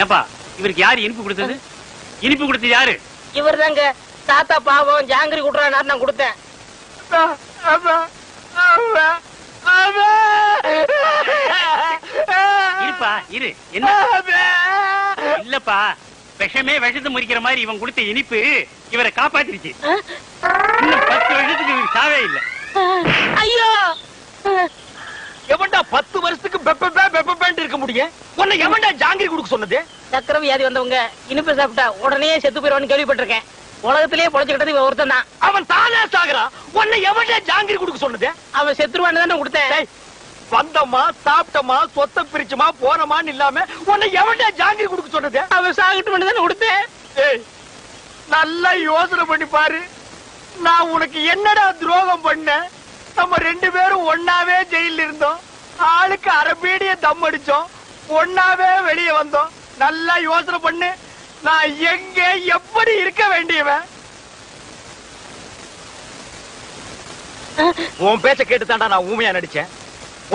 ஏப்பா இவருக்கு யாரு இனிப்பு கொடுத்தது? இனிப்பு கொடுத்தது யாரு? இவர் தாங்க. தாத்தா பாவம் ஜாங்கிரி குடுறாரு, நான் கொடுத்தேன். இருப்பா இரு. என்ன இல்லப்பா, விஷமே விஷத்தை முறிக்கிற மாதிரி இவன் கொடுத்த இனிப்பு இவரை காப்பாத்திருச்சு. இன்னும் 10 வருஷத்துக்கு இவருக்கு சாவே இல்ல. ஐயோ, எவன்டா 10 வருஷத்துக்கு பெப்பேன்ட்டு இருக்க முடியும்? உன்னை எவன்டா ஜாங்கிரி கொடுக்க சொன்னது? சக்கரை வியாதி வந்தவங்க இனிப்பு சாப்பிட்டா உடனே செத்து போயிடுவான்னு கேள்விப்பட்டிருக்கேன். உலகத்திலேயே பொழைச்சுக்கிட்டது இவன் ஒருத்தன் தான். அவன் தானே சாகுறான். உன்னை எவன்டா ஜாங்கிரி கொடுக்க சொன்னது? அவன் செத்துருவான்னு தானே கொடுத்தேன். வந்தமா சாப்பிட்டமா சொத்த பிரிச்சுமா போனமான்னு இல்லாம உன்னை எவன்டா ஜாங்கிரி கொடுக்க சொன்னது? அவன் சாகட்டு தானே கொடுத்தேன். நல்லா யோசனை பண்ணி பாரு. நான் உனக்கு என்னடா துரோகம் பண்ண? நம்ம 2 பேரும் ஒன்னாவே ஜெயில இருந்தோம். ஆளுக்கு அரபீடிய தம் அடிச்சோம். ஒன்னாவே வெளியே வந்தோம். நல்லா யோசனை பண்ணு. நான் எங்க எப்படி இருக்க வேண்டியவன்? உன் பேச்ச கேட்டு தாண்டா நான் ஊமையா நடிச்சேன்.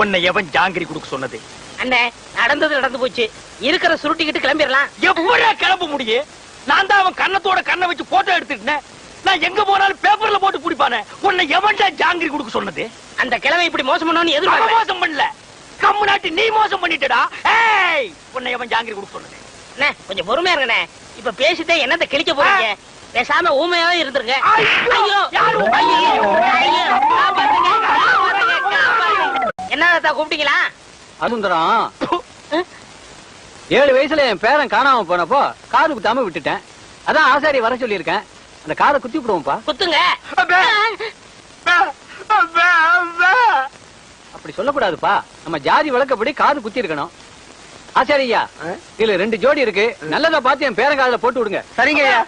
உன்னை எவன் ஜாங்கிரி கொடுக்க சொன்னது? அண்ணே, நடந்தது நடந்து போச்சு. இருக்கிற சுருட்டிக்கிட்டு கிளம்பிடலாம். எப்படியா கிளம்ப முடியும்? நான் தான் அவன் கண்ணத்தோட கண்ணை வச்சு போட்டோ எடுத்துட்டேன். நான் எங்க போனாலும் பேப்பர்ல போட்டு குடிப்பானே. உன்னை எவன்டா ஜாங்கிரி கொடுக்க சொன்னது? அந்த கிழமை இப்படி மோசம் பண்ணணும்னு எதிர்பார்க்க. மோசம் பண்ணல, கம்மு நாட்டி நீ மோசம் பண்ணிட்டடா. ஏய், உன்னை எவன் ஜாங்கிரி கொடுக்க சொன்னது? அண்ணே, கொஞ்சம் பொறுமையா இருங்கண்ணே. இப்ப பேசிட்டே என்னத்தை கிழிக்க போறீங்க? பேசாம ஊமையாவே இருந்துருங்க. ஐயோ, என்ன கூப்பிட்டீங்களா? சுந்தரம், 7 வயசுல என் பேரன் காணாம போனப்போ காது குத்தாம விட்டுட்டேன். அதான் ஆசாரி வர சொல்லியிருக்கேன். அந்த காதை குத்தி விடுவோம்ப்பா. குத்துங்க. அப்படி சொல்லக்கூடாதுப்பா. நம்ம ஜாதி வழக்கப்படி காது குத்தி இருக்கணும். ஆசாரியா, இதுல 2 ஜோடி இருக்கு. நல்லதா பார்த்து என் பேரன் காதுல போட்டு விடுங்க. சரிங்க ஐயா.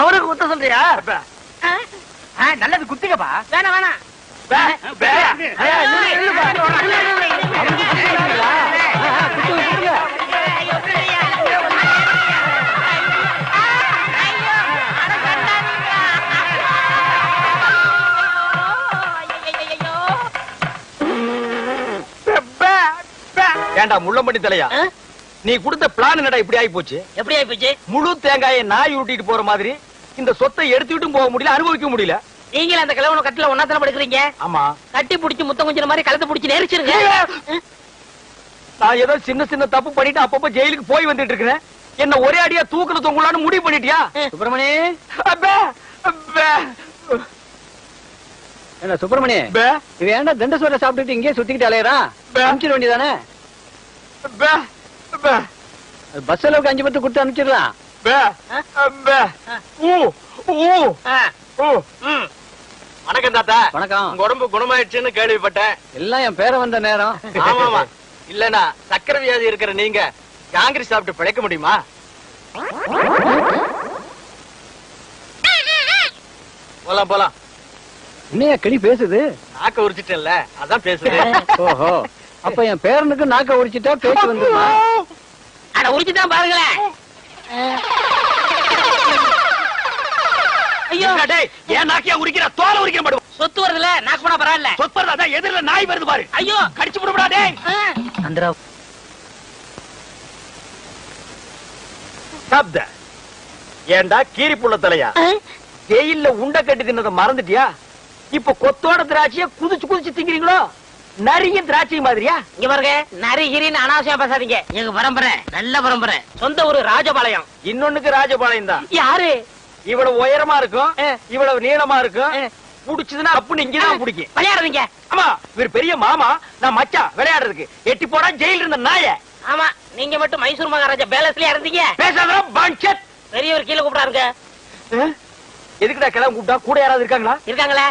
அவருக்கு குத்த சொல்றியா? நல்லது குத்துக்கப்பா. வேணாம் வேணாம். ஏண்டா முள்ளம்பட்டி தலையா, நீ கொடுத்த பிளான் என்னடா இப்படி ஆகி போச்சு? எப்படி ஆகி போச்சு? முழு தேங்காயை நாய் உருட்டிட்டு போற மாதிரி இந்த சொத்தை எடுத்துட்டும் போக முடியல, அனுபவிக்க முடியல. நீங்களே அந்த கிழவன கட்டில ஒன்னாத்தான படுக்கிறீங்க. ஆமா, கட்டி புடிச்சு முத்தம் கொஞ்சம் மாதிரி கழுத்தை புடிச்சு நெரிச்சிருங்க. நான் ஏதோ சின்ன சின்ன தப்பு பண்ணிட்டு அப்பப்ப ஜெயிலுக்கு போய் வந்துட்டு இருக்கிறேன். என்ன ஒரே அடியா தூக்குல தொங்கலான்னு முடிவு பண்ணிட்டியா? சுப்பிரமணி, என்ன சுப்பிரமணி, இவன் ஏன்டா தண்டசோரை சாப்பிட்டுட்டு இங்கே சுத்திக்கிட்டு அலையறான்? அனுப்பிச்சிட வேண்டியதானே? பஸ் அளவுக்கு 5 பத்து கொடுத்து அனுப்பிச்சிடலாம். வணக்கம் தாத்தா. வணக்கம். உங்க உடம்பு குணமாயிடுச்சுன்னு கேள்விப்பட்டேன். எல்லாம் என் பேரை வந்த நேரம். ஆமாமா, இல்லனா சக்கரை வியாதி இருக்கிற நீங்க ஜாங்கிரி சாப்பிட்டு பிழைக்க முடியுமா? போலாம் போலாம். என்னையா கிளி பேசுது? நாக்க உரிச்சிட்டேன்ல, அதான் பேசுது. ஓஹோ, அப்ப என் பேரனுக்கு நாக்க உரிச்சிட்டா பேச்சு வந்துருமா? அட உரிச்சுதான் பாருங்களேன். ஐயோ டேய், ஏன் நாக்கியா உரிக்கிற? தோலை உரிக்க மாட்டோம். சொத்து வருதுல, நாக்கு போனா பரவாயில்ல. சொத்து வருதா? எதிரில நாய் வருது பாரு. ஐயோ, கடிச்சு போடுடா டேய். அந்தரா சாப்த. ஏண்டா கீரி புள்ள தலையா, ஜெயில்ல உண்ட கட்டி தின்னத மறந்துட்டியா? இப்ப கொத்தோட திராட்சைய குதிச்சு குதிச்சு திங்கிறீங்களோ? நரிய திராட்சை மாதிரியா? இங்க பாருங்க, நரிகிரின்னு அனாவசியம் பேசாதீங்க. எங்க பரம்பரை நல்ல பரம்பரை. சொந்த ஊரு ராஜபாளையம். இன்னொன்னுக்கு ராஜபாளையம் தான். யாரு? இவ்வளவு உயரமா இருக்கும், இவ்வளவு நீளமா இருக்கும். புடிச்சதுன்னா அப்படின்னு இங்கதான் பிடிக்கும். விளையாடுறீங்க? ஆமா, இவர் பெரிய மாமா, நான் மச்சா விளையாடுறதுக்கு. எட்டி போடா ஜெயில இருந்த நாய. ஆமா, நீங்க மட்டும் மைசூர் மகாராஜா பேலஸ்லயா இருந்தீங்க. பேசாத பஞ்சத். பெரியவர் கீழே கூப்பிடாருங்க. எதுக்குடா கிளம்ப கூப்பிட்டா? கூட யாராவது இருக்காங்களா? இருக்காங்களே.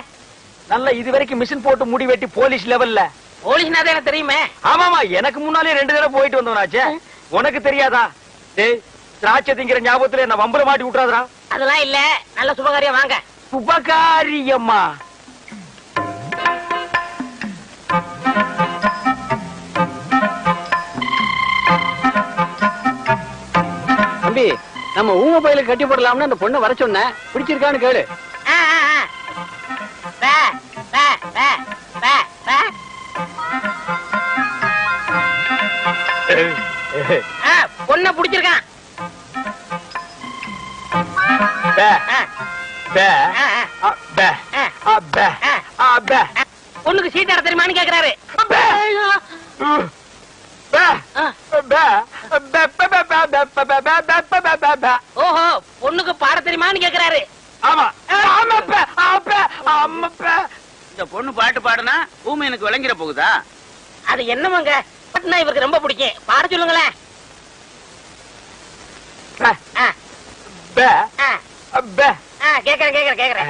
நல்ல இது வரைக்கும் மிஷின் போட்டு முடி வெட்டி போலீஸ் லெவல்ல. போலீஸ்னா தான் எனக்கு தெரியுமே. ஆமாமா, எனக்கு முன்னாலே 2 தடவை போயிட்டு வந்தவனாச்சே. உனக்கு தெரியாதா? டேய் திராட்சை திங்கிற ஞாபகத்துல என்ன வம்பல மாட்டி விட்டுறாதடா. அதெல்லாம் இல்ல, நல்ல சுபகாரியம் வாங்க. சுபகாரியம்மா. தம்பி, நம்ம ஊம பயில கட்டி போடலாம்னு அந்த பொண்ணை வர சொன்னேன், பிடிச்சிருக்கான்னு கேளு. பொண்ண பிடிச்சிருக்கான். பொண்ணுக்கு சீட் அட தெரியுமான்னு கேக்குறாரு. ஓஹோ, பொண்ணுக்கு பாட தெரியுமான்னு கேக்குறாரு. ஆமா. இந்த பொண்ணு பாட்டு பாடுனா ஊமை எனக்கு விளங்கிற போகுதா? அது என்னமாங்க, பாட்டுனா இவருக்கு ரொம்ப பிடிக்கும். பாட சொல்லுங்களேன். கேக்குறேன்.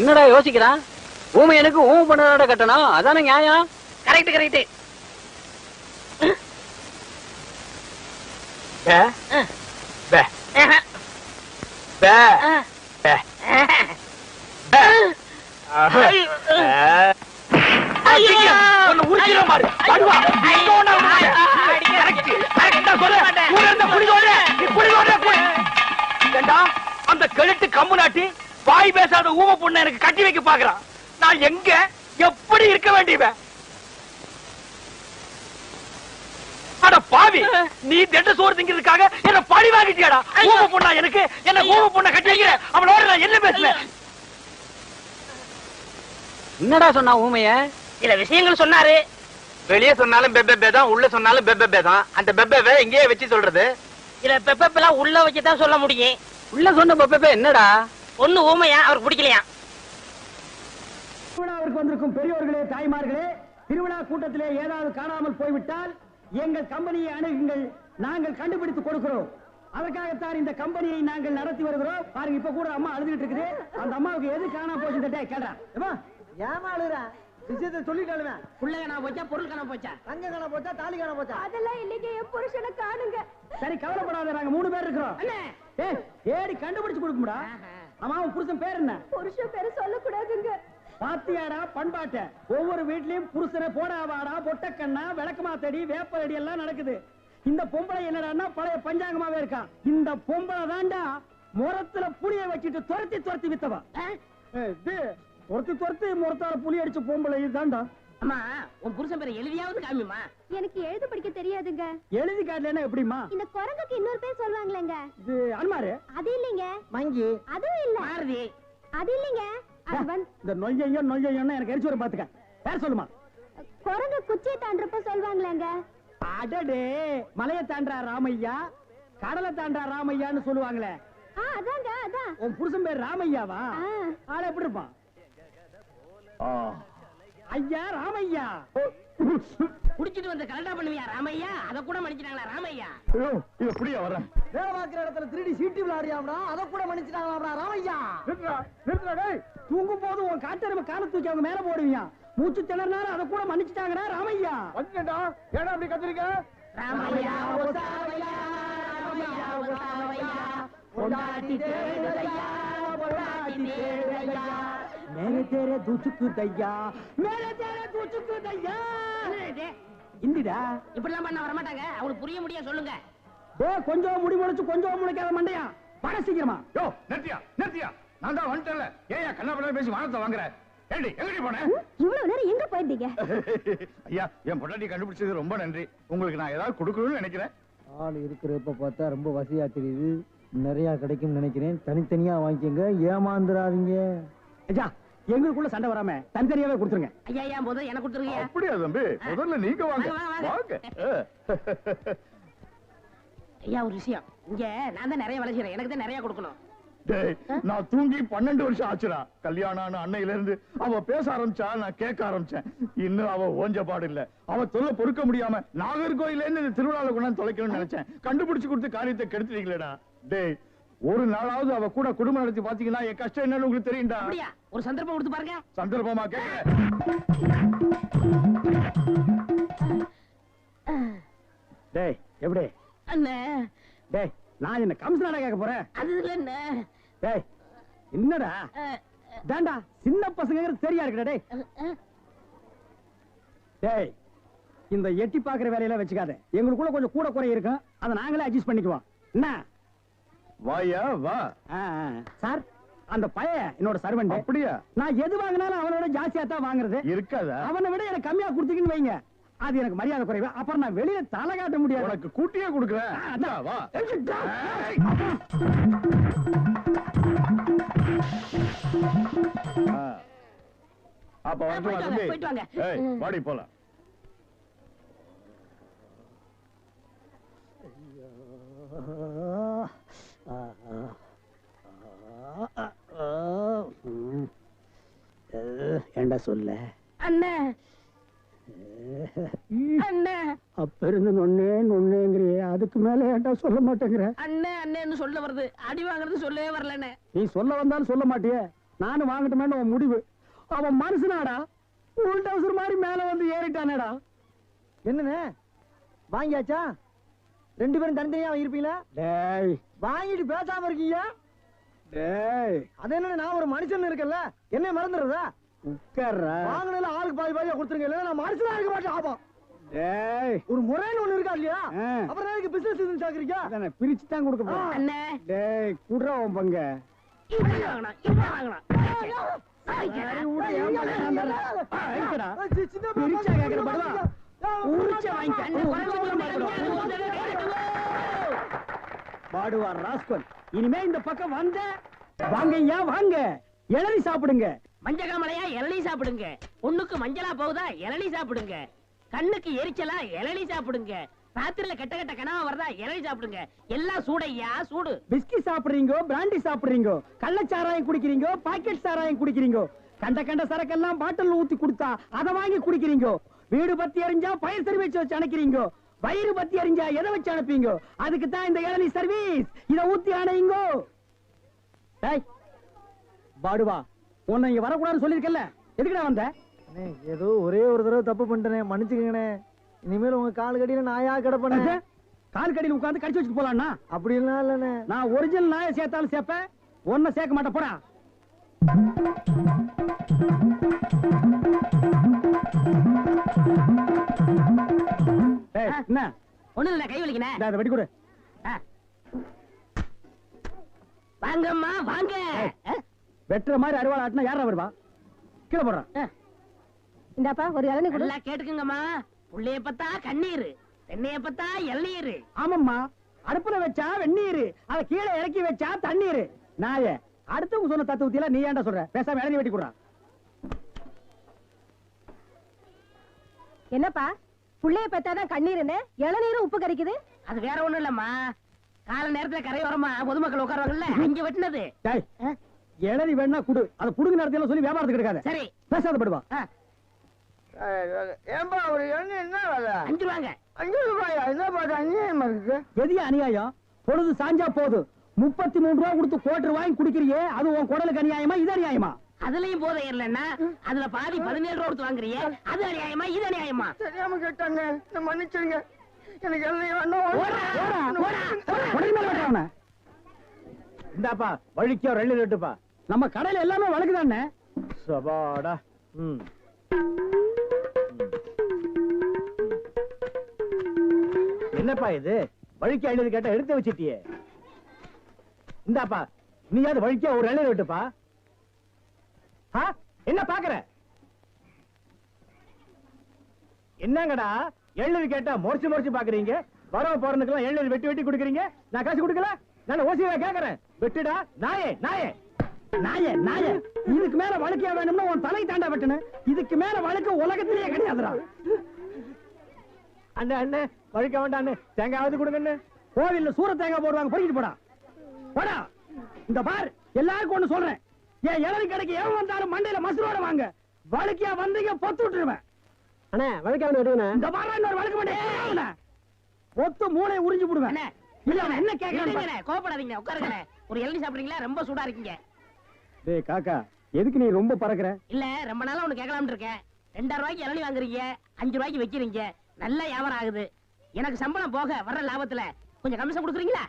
என்னடா யோசிக்கிறான்? ஊமை எனக்கு ஊமை பண்ணதோட கட்டணும், அதானே நியாயம். கரெக்ட். அந்த கழுத்து கம்பு நாட்டி வாய் பேசாத ஊம பொண்ணு எனக்கு கட்டி வைக்க பாக்குறான். நான் எங்க எப்படி இருக்க வேண்டியவன்? அட பாவி, நீ திட்ட சோறு திங்கிறதுக்காக என்ன பழி வாங்கிட்டியாடா? ஊம பொண்ணா எனக்கு? என்ன ஊம பொண்ணை கட்டி வைக்கிற? அவளோட நான் என்ன பேசுவேன்? என்னடா சொன்னா ஊமைய? சில விஷயங்கள் சொன்னாரு. வெளியே சொன்னாலும் பெப்பே தான், உள்ள சொன்னாலும் பெப்பே தான். அந்த பெப்பே இங்கேயே வச்சு சொல்றது. சில பெப்பெல்லாம் உள்ள வச்சுதான் சொல்ல முடியும். உள்ள சொன்ன பெப்பே என்னடா? பொண்ணு ஊமையா, அவருக்கு பிடிக்கலையா? திருவிழாவிற்கு வந்திருக்கும் பெரியோர்களே, தாய்மார்களே, திருவிழா கூட்டத்திலே ஏதாவது காணாமல் போய்விட்டால் எங்கள் கம்பெனியை அணுகுங்கள், நாங்கள் கண்டுபிடித்து கொடுக்கிறோம். அதற்காகத்தான் இந்த கம்பெனியை நாங்கள் நடத்தி வருகிறோம். பாருங்க, இப்ப கூட அம்மா அழுதுகிட்டு இருக்குது. அந்த அம்மாவுக்கு எது காணாம போச்சு கேட்டா? ஏமா அழுறா? விஷயத்தை சொல்லிட்டாலுமே. பிள்ளை காணாம போச்சா, பொருள் காணாம போச்சா, தங்க காணாம போச்சா, தாலி காணாம போச்சா? அதெல்லாம் இல்லைங்க, என் புருஷனை காணுங்க. சரி, கவலைப்படாத, நாங்க 3 பேர் இருக்கிறோம். ஏடி கண்டுபிடிச்சு கொடுக்கும்டா. அம்மா, உன் புருஷன் பேர் என்ன? புருஷன் பேரு சொல்லக்கூடாதுங்க. பாத்தியாடா பண்பாட்ட? ஒவ்வொரு வீட்லயும் புருஷனை போடாவாடா, பொட்டக்கண்ணா, விளக்கமாத்தடி, வேப்படி எல்லாம் நடக்குது. இந்த பொம்பளை என்னடான்னா பழைய பஞ்சாங்கமாவே இருக்கா. இந்த பொம்பளை தாண்டா முரத்துல புளிய வச்சுட்டு துரத்தி வித்தவா. துரத்தி முரத்தால புளி அடிச்ச பொம்பளை இதுதான்டா. அம்மா, உன் புருஷன் பேரை எழுதியாவது காமிமா. எனக்கு எழுத படிக்க தெரியாதுங்க. எழுதி காட்டலன்னா எப்படிமா? இந்த குரங்குக்கு இன்னொரு பேர் சொல்லுவாங்களேங்க. இது அன்மாரு. அது இல்லைங்க. மங்கி. அதுவும் இல்ல. மாருதி. அது இல்லைங்க. இந்த நொய்யன்னு எனக்கு எரிச்சு வர பாத்துக்க. பேர் சொல்லுமா? குரங்கு குச்சியை தாண்டறப்ப சொல்லுவாங்களேங்க. அடடே, மலையை தாண்டா ராமையா, கடலை தாண்டா ராமையான்னு சொல்லுவாங்களே. அதாங்க, அதான். உன் புருஷன் பேர் ராமையாவா? ஆள எப்படி இருப்பான்? ஐயா ராமையா. குடிச்சிட்டு வந்து கலண்டா பண்ணுவியா ராமையா? அத கூட மன்னிச்சிட்டாங்களா ராமையா? இது புடியா வர. வேலை பார்க்கிற இடத்துல 3D சீட்டி விளையாடியாம்டா, அத கூட மன்னிச்சிட்டாங்களா ராமையா? நிறுத்துடா டேய். தூங்கும் போது உன் காட்டெருமை காலை தூக்கி அவங்க மேல போடுவீங்க. மூச்சு திணறனால அத கூட மன்னிச்சிட்டாங்கடா ராமையா. வந்துடா. ஏடா அப்படி கத்துறீங்க? ராமையா ஓசாவையா, ராமையா ஓசாவையா, பொண்டாட்டி தேடுதையா, பொண்டாட்டி தேடுதையா, மேலே தேரே தூச்சுக்கு தையா, மேலே தேரே தூச்சுக்கு தையா. இந்திடா இப்படிலாம் பண்ண வர மாட்டாங்க. அவங்களுக்கு புரிய முடியும் சொல்லுங்க. கொஞ்சம் முடி முளைச்சு கொஞ்சம் முளைக்காத மண்டையா, வர சீக்கிரமா. யோ நிறுத்தியா, நான் தான் வந்துட்டேன்ல. ஏன் கண்ணா பேசி வானத்தை வாங்குற? ஏண்டி எங்கடி போன? இவ்வளவு நேரம் எங்க போயிருந்தீங்க? ஐயா, என் பொண்டாட்டி கண்டுபிடிச்சது ரொம்ப நன்றி. உங்களுக்கு நான் ஏதாவது கொடுக்கணும்னு நினைக்கிறேன். ஆள் இருக்கிறப்ப பார்த்தா ரொம்ப வசதியா தெரியுது. நிறைய கிடைக்கும் நினைக்கிறேன். தனித்தனியா வாங்கிக்கங்க, ஏமாந்துடாதீங்க. ஐயா, எங்களுக்குள்ள சண்டை வராம தனித்தனியாவே கொடுத்துருங்க. ஐயா முதல்ல எனக்கு கொடுத்துருங்க. அப்படியா தம்பி? முதல்ல நீங்க வாங்க. வாங்க. ஐயா, ஒரு விஷயம். இங்க நான் தான் நிறைய வேலை செய்யறேன், எனக்கு தான் நிறைய கொடுக்கணும். நான் தூங்கி 12 வருஷம் ஆச்சுடா. கல்யாணம் அன்னையில இருந்து அவ பேச ஆரம்பிச்சா நான் கேட்க ஆரம்பிச்சேன். இன்னும் அவ ஓஞ்ச பாடு இல்ல. அவ தொல்லை பொறுக்க முடியாம நாகர்கோயில இருந்து இந்த திருவிழாவில் கொண்டாந்து தொலைக்கணும்னு நினைச்சேன். கண்டுபிடிச்சு கொடுத்து காரியத்தை கெடுத்துட்டீங்களேடா. டேய், ஒரு நாளாவது அவ கூட குடும்பம் நடத்தி பாத்தீங்கன்னா என் கஷ்டம் என்னன்னு உங்களுக்கு தெரியும்டா. ஒரு சந்தர்ப்பம் கொடுத்து பாருங்க. சந்தர்ப்பமா கேட்க. டேய் எப்படி அண்ணே? டேய் நான் என்ன கம்சனாடா கேட்க போறேன்? அது இல்ல அண்ணே. டேய் என்னடா டேண்டா சின்ன பசங்கிறது சரியா இருக்குடா. டேய் டேய் இந்த எட்டி பாக்குற வேலையெல்லாம் வச்சுக்காத. எங்களுக்குள்ள கொஞ்சம் கூட குறை இருக்கும், அதை நாங்களே அட்ஜஸ்ட் பண்ணிக்குவோம். என்ன வாயா வா. சார் அந்த பையன் என்னோட சர்வெண்ட். அப்படியா? நான் எது வாங்கினாலும் அவனோட ஜாஸ்தியா தான் வாங்குறது. இருக்காதா? அவனை விட எனக்கு கம்மியா கொடுத்தீங்கன்னு வைங்க, அது எனக்கு மரியாதை குறைவு. அப்புறம் நான் வெளியில தலை காட்ட முடியாது. உனக்கு கூட்டியே கொடுக்குறேன். வா. அப்ப வரட்டுமா தம்பி? போயிட்டு வாங்க. ஏய், வாடி போலாம். ஏண்டா சொல்ல அண்ணே அண்ணே அப்ப இருந்து நொன்னேங்கிறியே, அதுக்கு மேல ஏண்டா சொல்ல மாட்டேங்கிற? அண்ணே அண்ணேன்னு சொல்ல வருது, அடி வாங்குறது சொல்லவே வரலண்ணே. நீ சொல்ல வந்தாலும் சொல்ல மாட்டியே, நானும் வாங்கட்டுமேன்னு உன் முடிவு. அவன் மனுஷனாடா, உள் டவுசர் மாதிரி மேல வந்து ஏறிட்டானேடா. என்னண்ணே வாங்கியாச்சா? 2 பேரும் தனித்தனியா வாங்கிருப்பீங்களா? டேய் வாங்கிட்டு பேசாம இருக்கீங்க. டேய் அது என்ன, நான் ஒரு மனுஷன் இருக்கல, என்ன மறந்துடுறதா? உட்கார்றா. வாங்கினால ஆளுக்கு பாதி பாதியா கொடுத்துருங்க, இல்ல நான் மனுஷனா இருக்க மாட்டேன். ஆபம். டேய் ஒரு முறைன்னு ஒண்ணு இருக்கா இல்லையா? அப்புறம் எதுக்கு பிசினஸ் இதுன்னு சாக்குறீங்க? அதானே பிரிச்சு தான் கொடுக்க போறேன். அண்ணே டேய் குடுறா உன் பங்க. இவன் வாங்கணும், இவன் வாங்கணும். பிரிச்சா கேக்குற படுவா. உரிச்ச பாடுவா ராஸ்கல். இனிமே இந்த பக்கம் வந்த வாங்கய்யா வாங்க, இளநீ சாப்பிடுங்க. மஞ்ச காமலையா இளநீ சாப்பிடுங்க. பொண்ணுக்கு மஞ்சளா போகுதா இளநீ சாப்பிடுங்க. கண்ணுக்கு எரிச்சலா இளநீ சாப்பிடுங்க. ராத்திரில கெட்ட கெட்ட கனவா வருதா இளநீ சாப்பிடுங்க. எல்லாம் சூடையா சூடு. பிஸ்கி சாப்பிடுறீங்க, பிராண்டி சாப்பிடுறீங்க, கள்ளச்சாராயம் குடிக்கிறீங்க, பாக்கெட் சாராயம் குடிக்கிறீங்க, கண்ட கண்ட சரக்கெல்லாம் பாட்டில் ஊத்தி கொடுத்தா அதை வாங்கி குடிக்கிறீங்க. வீடு பத்தி எரிஞ்சா பயிர் சர்வீஸ் வச்சு அணைக்கிறீங்க. வயிறு பத்தி எரிஞ்சா எதை வச்சு அனுப்பீங்க? அதுக்கு தான் இந்த இளநீ சர்வீஸ். இத ஊத்தி அணையுங்க. டேய் பாடுவா, உன்னை இங்க வரக்கூடாதுன்னு சொல்லிருக்கல, எதுக்குடா வந்த? ஏதோ ஒரே ஒரு தடவை தப்பு பண்ணிட்டேனே, மன்னிச்சுக்கங்கண்ணே. இனிமேல் உங்க கால் கடியில நாயா கிடப்பேன். கால் கடியில் உட்கார்ந்து கடிச்சு வச்சுட்டு போலாம்னா? அப்படிலாம் இல்லண்ணே. நான் ஒரிஜினல் நாயை சேர்த்தாலும் சேர்ப்பேன், ஒன்ன சேர்க்க மாட்டேன். போடா. என்ன ஒண்ணு இல்ல, கை வலிக்கனே. அதை வெடி கொடு. வாங்கம்மா வாங்க. வெட்டுற மாதிரி அறுவாள் ஆட்டினா யாரா வருவா? கீழே போடுறான். இந்தாப்பா ஒரு இளநீ கொடு. நல்லா கேட்டுக்குங்கம்மா. புள்ளைய பத்தா கண்ணீர், தென்னைய பத்தா இளநீர். ஆமாம்மா, அடுப்புல வச்சா வெந்நீர், அதை கீழே இறக்கி வச்சா தண்ணீர். நாய அடுத்தவங்க சொன்ன தத்துவத்தில நீ ஏன்டா சொல்ற? பேசாம இளநீ வெட்டி கொடுறா. என்னப்பா புள்ளைய பெத்தாதான் கண்ணீருன்னு இளநீரும் உப்பு கறிக்குது? அது வேற ஒண்ணும் இல்லம்மா, கால நேரத்துல கரையோரமா பொதுமக்கள் உட்காருவாங்கல்ல, அங்க வெட்டினது. டேய் இளநீ வேணா குடு, அதை புடுங்க நேரத்துல சொல்லி வியாபாரத்துக்கு எடுக்காத. சரி பேசாத படுவா. ஏன்பா ஒரு எண்ணெய் என்ன வேலை? 5 ரூபாங்க. 5 ரூபாயா? என்ன பாட்டு அநியாயமா இருக்கு. எதிய அநியாயம்? பொழுது சாஞ்சா போது 33 ரூபாய் கொடுத்து கோட்டர் வாங்கி குடிக்கிறியே, அது உன் குடலுக்கு அநியாயமா? இது அநியாயமா? அதுலயும் போதை இல்லன்னா அதுல பாதி 17 ரூபா கொடுத்து வாங்குறியே, அது அநியாயமா இது அநியாயமா? தெரியாம கேட்டாங்க, என்ன மன்னிச்சிருங்க. எனக்கு எண்ணெய் வேண்டாம். இந்தாப்பா வழிக்கோ 2 லிட்டருப்பா. நம்ம கடையில எல்லாமே வழக்குதானே. சபாடா. என்னப்பா இது வழிக்கு 50 கேட்டா எடுத்து வச்சிட்டியே. இந்தாப்பா நீயாவது வழிக்கோ ஒரு 2 லிட்டருப்பா. என்ன பாக்குற? என்னங்கடா 7 கேட்டா முறைச்சு பாக்குறீங்க? வரவ போறதுக்கெல்லாம் 7 வெட்டி வெட்டி குடுக்குறீங்க, நான் காசு கொடுக்கல. நான் ஓசியா கேக்குறேன், வெட்டுடா. நாயே நாயே நாயே நாயே, இதுக்கு மேல வழக்கியா வேணும்னா உன் தலை தாண்டா வெட்டணும். இதுக்கு மேல வழக்கு உலகத்திலேயே கிடையாதுடா. அண்ணே அண்ணே வழிக்க வேண்டாம், தேங்காவது கொடுங்க. கோவில்ல சூர தேங்காய் போடுவாங்க, பொறிக்கிட்டு போடா போடா. இந்த பார் எல்லாருக்கும் ஒண்ணு சொல்றேன், என் இளநீ கடைக்கு எவன் வந்தாலும் மண்டையில மசுரோட வாங்க. வழுக்கியா வந்தீங்க பொத்து விட்டுருவேன். அண்ணே வழக்கான விடுங்க. இந்த பாரு இன்னொரு வழுக்க மாட்டேன், பொத்து மூளை உறிஞ்சு போடுவேன். என்ன கேட்கறேன்? கோபப்படாதீங்க, உட்காருங்க. ஒரு இளநீ சாப்பிடுறீங்களா? ரொம்ப சூடா இருக்கீங்க. டேய் காக்கா, எதுக்கு நீ ரொம்ப பறக்குற? இல்ல ரொம்ப நாளா ஒண்ணு கேட்கலாம்னு இருக்கேன். 2000 ரூபாய்க்கு இளநீ வாங்குறீங்க, 5 ரூபாய்க்கு வைக்கிறீங்க, நல்ல வியாபாரம் ஆகுது. எனக்கு சம்பளம் போக வர்ற லாபத்துல கொஞ்சம் கமிஷன் கொடுக்குறீங்களா?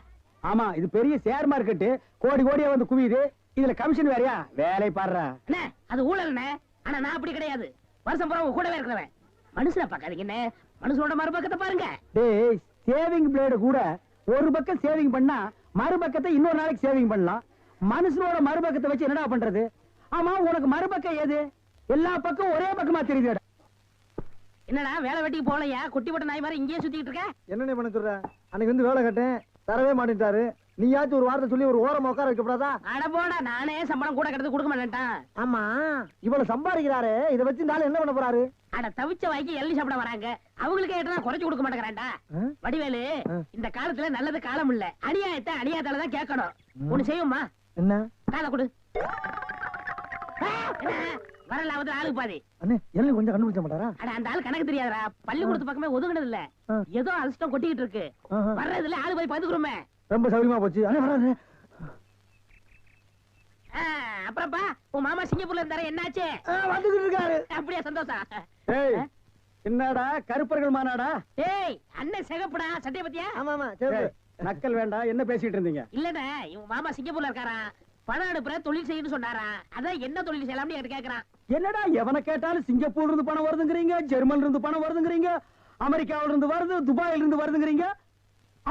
ஆமா, இது பெரிய ஷேர் மார்க்கெட், கோடி கோடியா வந்து குவியுது. இதுல கமிஷன் வேறயா? வேலை பாடுறா. அண்ணே அது ஊழல்ண்ணே. ஆனா நான் அப்படி கிடையாது. வருஷம் பூரா உங்க கூடவே இருக்கிறவன். மனுஷனை பார்க்காதீங்க என்ன, மனுஷனோட மறுபக்கத்தை பாருங்க. டேய், சேவிங் பிளேடு கூட ஒரு பக்கம் சேவிங் பண்ணா மறுபக்கத்தை இன்னொரு நாளைக்கு சேவிங் பண்ணலாம். மனுஷனோட மறுபக்கத்தை வச்சு என்னடா பண்றது? ஆமா, உனக்கு மறுபக்கம் ஏது? எல்லா பக்கம் ஒரே பக்கமா தெரியுது. என்னடா வேலை வெட்டிக்கு போகலையா? குட்டி போட்ட நாய் மாதிரி இங்கேயே சுத்திட்டு இருக்க. என்னென்ன பண்ண சொல்ற? அன்னைக்கு வந்து வேலை கட்டேன், தரவே மாட்டேன்ட்டாரு. நீயாச்சும் ஒரு வார்த்தை சொல்லி ஒரு ஓரமா உட்கார வைக்கப்படாதா? அட போடா, நானே சம்பளம் கூட கிடந்து கொடுக்க மாட்டேன்ட்டான். ஆமா, இவ்வளவு சம்பாதிக்கிறாரு, இதை வச்சு இந்த ஆளு என்ன பண்ண போறாரு? அட தவிச்ச வாய்க்கு எள்ளி சாப்பிட வராங்க, அவங்களுக்கே ஏற்றா குறைச்சு கொடுக்க மாட்டேங்கிறான்டா. வடிவேலு, இந்த காலத்துல நல்லது காலம் இல்ல, அநியாயத்தை அநியாயத்தாலதான் கேட்கணும். ஒண்ணு செய்யுமா? என்ன? காலை கொடு. வரல அவத்துல ஆளுக்கு பாதி. அண்ணே, எல்லாம் கொஞ்சம் கண்டுபிடிச்ச மாட்டாரா? அட அந்த ஆளு கணக்கு தெரியாதரா, பள்ளிக்கூடத்து பக்கமே ஒதுங்கினது இல்ல, ஏதோ அரிசிட்டம் கொட்டிக்கிட்டு இருக்கு. வர்றதுல ஆளு போய் பதுக்குறோமே. ரொம்ப சௌரியமா போச்சு. அண்ணே வராரு. அப்புறம்ப்பா, உன் மாமா சிங்கப்பூர்ல இருந்தாரு, என்னாச்சு? வந்துகிட்டு இருக்காரு. அப்படியே சந்தோஷம். ஏய், என்னடா கருப்பர்கள் மாநாடா? ஏய், அண்ணன் சிகப்புடா, சட்டைய பத்தியா? ஆமா ஆமா, சரி. நக்கல் வேண்டாம், என்ன பேசிட்டு இருந்தீங்க? இல்லண்ணே, இவன் மாமா சிங்கப்பூர்ல இருக்காராம், பணம் அனுப்புற தொழில் செய்யணும்னு சொன்னாரா. அதான் என்ன தொழில் செய்யலாம்னு என்கிட்ட கேக்குறான். என்னடா எவனை கேட்டாலும் சிங்கப்பூர்ல இருந்து பணம் வருதுங்கிறீங்க, ஜெர்மன்ல இருந்து பணம் வருதுங்கிறீங்க, அமெரிக்காவில இருந்து வருது, துபாயில இருந்து வருதுங்கிறீங்க.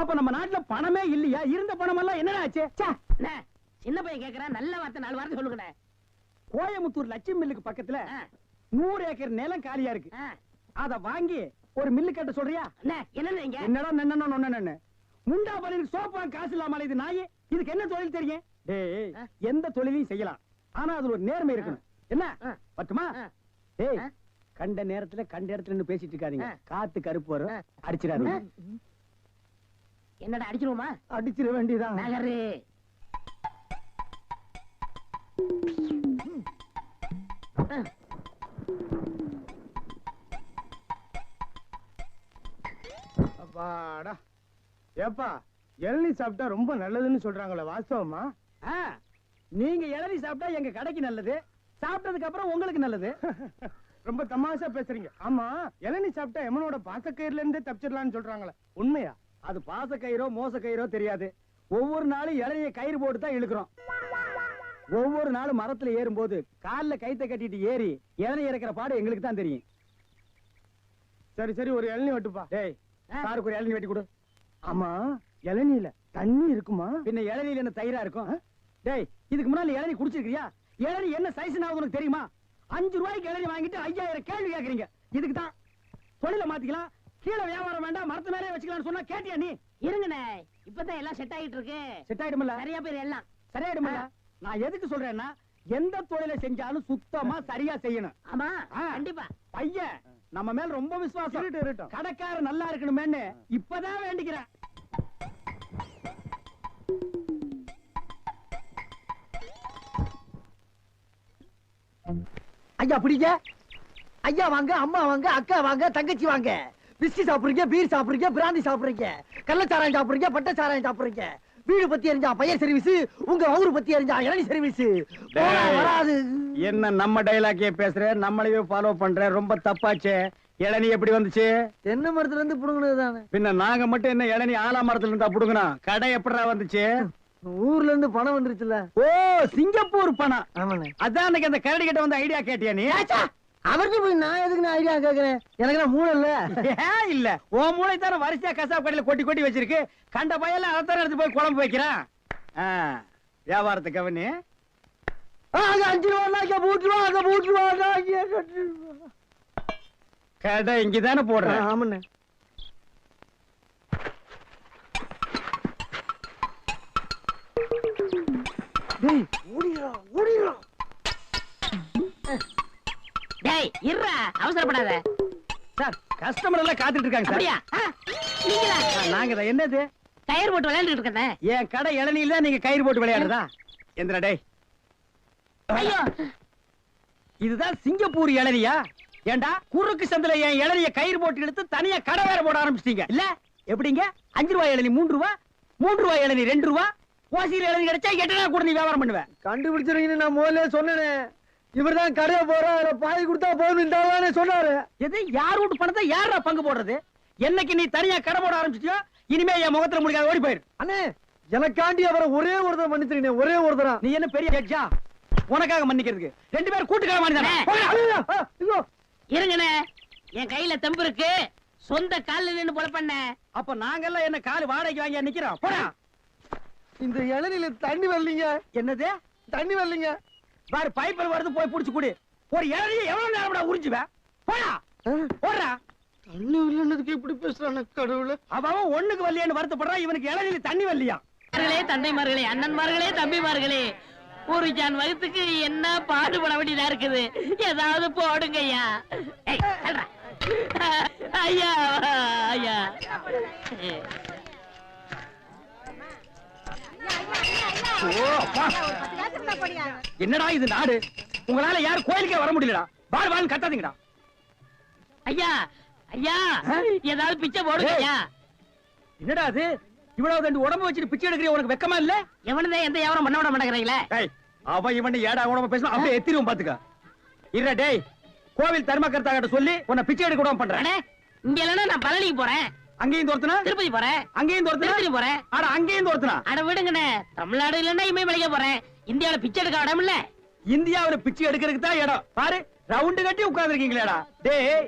அப்ப நம்ம நாட்டுல பணமே இல்லையா? இருந்த பணம் எல்லாம் என்னடா ஆச்சு? அண்ணே, சின்ன பையன் கேக்குறான், நல்ல வார்த்தை 4 வார்த்தை சொல்லுங்கண்ணே. கோயம்புத்தூர் லட்சுமி மில்லுக்கு பக்கத்துல 100 ஏக்கர் நிலம் காலியா இருக்கு. அத வாங்கி ஒரு மில்லு கட்ட சொல்றியா? என்ன நீங்க என்னடா நன்னன்னு முண்டா பலிக்கு சோப்பா காசு இல்லாம இது நாய், இதுக்கு என்ன தொழில் தெரியும்? டேய், எந்த தொழிலையும் செய்யலாம், ஆனா அதுல ஒரு நேர்மை இருக்கணும். என்ன பட்டுமா? டேய், கண்ட நேரத்துல கண்ட இடத்துல நின்னு பேசிட்டு இருக்காதீங்க. காத்து கருப்பு வரும், அடிச்சிடாதீங்க. என்னடா அடிச்சிருவோமா? அடிச்சிட வேண்டியதான். நகரு. அப்பாடா. ஏப்பா, இளநீ சாப்பிட்டா ரொம்ப நல்லதுன்னு சொல்றாங்களே, வாஸ்தவமா? நீங்க இளநீ சாப்பிட்டா எங்க கடைக்கு நல்லது, சாப்பிட்டதுக்கு அப்புறம் உங்களுக்கு நல்லது. ரொம்ப தமாஷா பேசுறீங்க. ஆமா, இளநீ சாப்பிட்டா எமனோட பாசக்கயிறுல இருந்தே தப்பிச்சிடலாம்னு சொல்றாங்களே, உண்மையா? அது பாச கயிறோ மோச கயிறோ தெரியாது. ஒவ்வொரு நாளும் இளநிய கயிறு போட்டு தான் இழுக்கிறோம். ஒவ்வொரு நாளும் மரத்துல ஏறும்போது கால்ல கைத்த கட்டிட்டு ஏறி இளநீ இறக்கிற பாடு எங்களுக்கு தான் தெரியும். சரி சரி, ஒரு இளநீ வெட்டுப்பா. டேய், சாருக்கு ஒரு இளநீ வெட்டி கொடு. ஆமா, இளநீல தண்ணி இருக்குமா? பின்ன இளநீல என்ன தயிரா இருக்கும்? டேய், இதுக்கு முன்னால இளநீ குடிச்சிருக்கியா? இளநீ என்ன சைஸ் ஆகுது உனக்கு தெரியுமா? 5 ரூபாய்க்கு இளநீ வாங்கிட்டு 5000 கேள்வி கேக்குறீங்க. இதுக்கு தான் தொழில மாத்திக்கலாம், கீழே வியாபாரம் வேண்டாம், மரத்து மேலே வச்சுக்கலாம்னு சொன்னா கேட்டியா நீ? இருங்கண்ணே, இப்பதான் எல்லாம் செட் ஆயிட்டு இருக்கு. செட் ஆயிடும்ல? சரியா பேர் எல்லாம் சரியாயிடும்ல? நான் எதுக்கு சொல்றேன்னா, எந்த தொழிலை செஞ்சாலும் சுத்தமா சரியா செய்யணும். ஆமா, கண்டிப்பா. பையன் நம்ம மேல ரொம்ப விசுவாசம், கடைக்கார நல்லா இருக்கணுமேன்னு இப்பதான் வேண்டிக்கிறேன். ஐயா பிடிங்க. ஐயா வாங்க, அம்மா வாங்க, அக்கா வாங்க, தங்கச்சி வாங்க. பிஸ்கி சாப்பிடுறீங்க, பீர் சாப்பிடுறீங்க, பிராந்தி சாப்பிடுறீங்க, கள்ளச்சாராயம் சாப்பிடுறீங்க, பட்டச்சாராயம் சாப்பிடுறீங்க. வீடு பத்தி எரிஞ்சா பையன் சர்வீஸ், உங்க ஊரு பத்தி எரிஞ்சா இளநீ சர்வீஸ். வராது. என்ன நம்ம டைலாக்கே பேசுற, நம்மளையே ஃபாலோ பண்ற, ரொம்ப தப்பாச்சே. இளநீ எப்படி வந்துச்சு? தென்னை மரத்துல இருந்து புடுங்கினது தானே. பின்ன நாங்க மட்டும் என்ன இளநீ ஆலா மரத்துல இருந்தா புடுங்கணும்? கடை எப்படிடா வந்துச்சு? ஊர்ல இருந்து பணம் வந்துருச்சுல. ஓ, சிங்கப்பூர் பணம். ஆமாண்ணே. அதான் அன்னைக்கு அந்த கரடி கிட்ட வந்து ஐடியா கேட்டியா நீ? அவருக்கு போய் நான் எதுக்கு நான் ஐடியா கேக்குறேன்? எனக்கு நான் மூளை இல்ல. ஏன் இல்ல? உன் மூளை தானே வரிசையா கசாப் கடையில கொட்டி கொட்டி வச்சிருக்கு. கண்ட பையெல்லாம் அதைத்தானே எடுத்து போய் குழம்பு வைக்கிறான். வியாபாரத்தை கவனி. அங்க 5 ரூபா, அங்க 3 ரூபா, அங்க 3 ரூபா. கடை இங்கதானே போடுறேன். ஆமாண்ணே. டேய், ஓடிறோம் ஓடிறோம். டேய், இருடா, அவசரப்படாத. சார், கஸ்டமர் எல்லாம் காத்துட்டு இருக்காங்க சார். அப்படியா? நீங்களா? நாங்க தான். என்னது கயிறு போட்டு விளையாண்டுட்டு இருக்கேன். என் கடை இளநில நீங்க கயிறு போட்டு விளையாடுறதா? எந்திரா டேய். ஐயோ, இதுதான் சிங்கப்பூர் இளநியா? ஏண்டா குறுக்கு சந்தில என் இளநிய கயிறு போட்டு எடுத்து தனியா கடை வேற போட ஆரம்பிச்சிட்டீங்க இல்ல? எப்படிங்க? 5 ரூபாய் இளநி 3 ரூபாய், 3 ரூபாய் இளநி 2 ரூபாய், ஓசியில் இளநி கிடைச்சா 8 நாள் கூட நீ வியாபாரம் பண்ணுவேன். கண்டுபிடிச்சிருக்கீங்க, நான் முதல்ல சொன்னேனே. இவர்தான் கடையை போறா பாதி கொடுத்தா போதும் இந்த சொன்னாரு. எது யார் வீட்டு பணத்தை யாரா பங்கு போடுறது? என்னைக்கு நீ தனியா கடை போட ஆரம்பிச்சிட்டியோ இனிமே என் முகத்துல முடிக்காத ஓடி போயிரு. அண்ணே எனக்காண்டி அவரை ஒரே ஒருத்தர் மன்னிச்சிருக்கேன், ஒரே ஒருத்தரா. நீ என்ன பெரிய ஜட்ஜா உனக்காக மன்னிக்கிறதுக்கு? 2 பேரும் கூட்டுக்காக மன்னிதானே? ஐயோ இருங்கண்ணே, என் கையில தெம்பு இருக்கு, சொந்த கால்ல நின்னு போல பண்ண. அப்ப நாங்கெல்லாம் என்ன கால் வாடகைக்கு வாங்கி நிக்கிறோம்? போடா. இந்த இளநில தண்ணி வரலீங்க. என்னது தண்ணி வரலீங்க? பாரு பைப்பில் வருது, போய் புடிச்சு குடி. ஒரு இளநிய எவ்வளவு நேரம் உறிஞ்சுவேன்? போடா போடுறா. தண்ணி வரலன்னதுக்கு இப்படி பேசுறானே கடவுளே. அவன் ஒண்ணுக்கு வரலையான்னு வருத்தப்படுறான், இவனுக்கு இளநில தண்ணி வரலையா? தந்தைமார்களே, அண்ணன்மார்களே, தம்பிமார்களே, ஒரு ஜான் வகுத்துக்கு என்ன பாடுபட வேண்டியதா இருக்குது. ஏதாவது போடுங்க ஐயா. ஐயா ஐயா. என்னடா இது நாடு? உங்களால யாரும் கோயிலுக்கே வர முடியலடா. பால் பால் கத்தாதீங்கடா. ஐயா ஐயா, ஏதாவது பிச்சை போடுங்க ஐயா. என்னடா அது? இவ்வளவு தண்டு உடம்பு வச்சுட்டு பிச்சை எடுக்கிற உனக்கு வெக்கமா இல்ல? எவனதான் எந்த வியாபாரம் பண்ண விட மாட்டேங்கிறீங்களே. அவன் இவன் ஏடா உடம்பு பேசணும், அப்படியே எத்திரும் பாத்துக்க. இல்ல டேய், கோவில் தர்மகர்த்தா கிட்ட சொல்லி உன்னை பிச்சை எடுக்க விடாம பண்றேன். இங்க இல்லன்னா நான் பழனிக்கு போறேன். அங்கேயும் தோர்த்தனா? திருப்பதி போறேன். அங்கேயும் தோர்த்தனா? திருப்பதி போறேன். அட அங்கேயும் தோர்த்தனா? அட விடுங்கண்ணே, தமிழ்நாடு இல்லன்னா இமயமலைக்கு போறேன். இந்தியாவில பிச்சை எடுக்க இடம் இல்ல. இந்தியாவில பிச்சை எடுக்கிறதுக்கு தான் இடம். பாரு ரவுண்டு கட்டி உட்கார்ந்து இருக்கீங்களேடா. டேய்,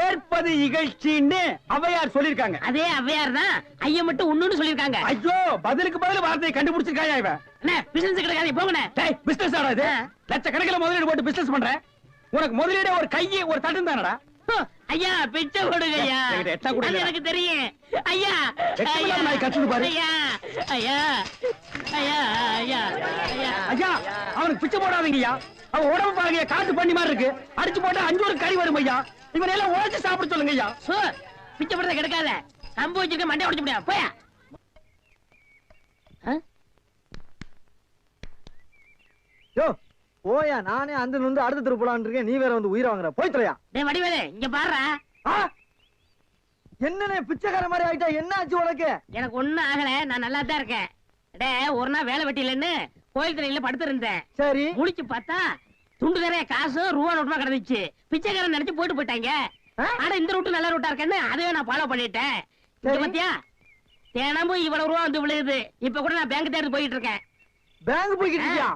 ஏற்பது இகழ்ச்சின்னு ஔவையார் சொல்லிருக்காங்க. அதே ஔவையார் தான் ஐயா மட்டும் ஒண்ணுன்னு சொல்லிருக்காங்க. ஐயோ, பதிலுக்கு பதில் வார்த்தையை கண்டுபிடிச்சிருக்காயா இவன்? அண்ணே பிசினஸ் கிடைக்காது, போங்கண்ணே. டேய், பிசினஸ் ஆடா இது? லட்சக்கணக்கில் முதலீடு போட்டு பிசினஸ் பண்றேன். உனக்கு முதலீடு ஒரு கையை ஒரு தட்டும் தானடா. ஐயா பிச்சை போடுங்க ஐயா. அது எனக்கு தெரியும் ஐயா. ஐயா ஐயா ஐயா ஐயா ஐயா, அவனுக்கு பிச்சை போடாதீங்கய்யா. அவன் உடம்பு பாருங்க, காட்டு பண்ணி மாதிரி இருக்கு. அடிச்சு போட்டா 5 ஒரு கறி வரும் ஐயா. இவன் எல்லாம் உழைச்சு சாப்பிட சொல்லுங்க ஐயா. பிச்சை போடுறத கிடைக்காத, கம்பு வச்சிருக்க மண்டை உடைச்சு முடியாது. போயா யோ போயா, நானே அந்த நொந்து அடுத்த தெரு போலான்னு இருக்கேன். நீ வேற வந்து உயிரை வாங்குற. போய் தொலையா. டேய் வடிவேலு, இங்க பாருடா. என்னனே பிச்சைக்கார மாதிரி ஆயிட்டா? என்ன ஆச்சு உனக்கு? எனக்கு ஒண்ணும் ஆகல, நான் நல்லா தான் இருக்கேன். டேய் ஒரு நாள் வேலை வெட்டிலன்னு கோயில் தண்ணியில படுத்து இருந்தேன். சரி, முழிச்சு பார்த்தா துண்டு நிறைய காசு ரூபா நோட்டுமா கிடந்துச்சு. பிச்சைக்காரன் நினைச்சு போயிட்டு போயிட்டாங்க. ஆனா இந்த ரூட்டு நல்ல ரூட்டா இருக்கேன்னு அதையே நான் ஃபாலோ பண்ணிட்டேன். பாத்தியா, தினமும் இவ்வளவு ரூபா வந்து விழுகுது. இப்ப கூட நான் பேங்க் தேடி போயிட்டு இருக்கேன். பேங்க் போய்கிட்டு இருக்கியா?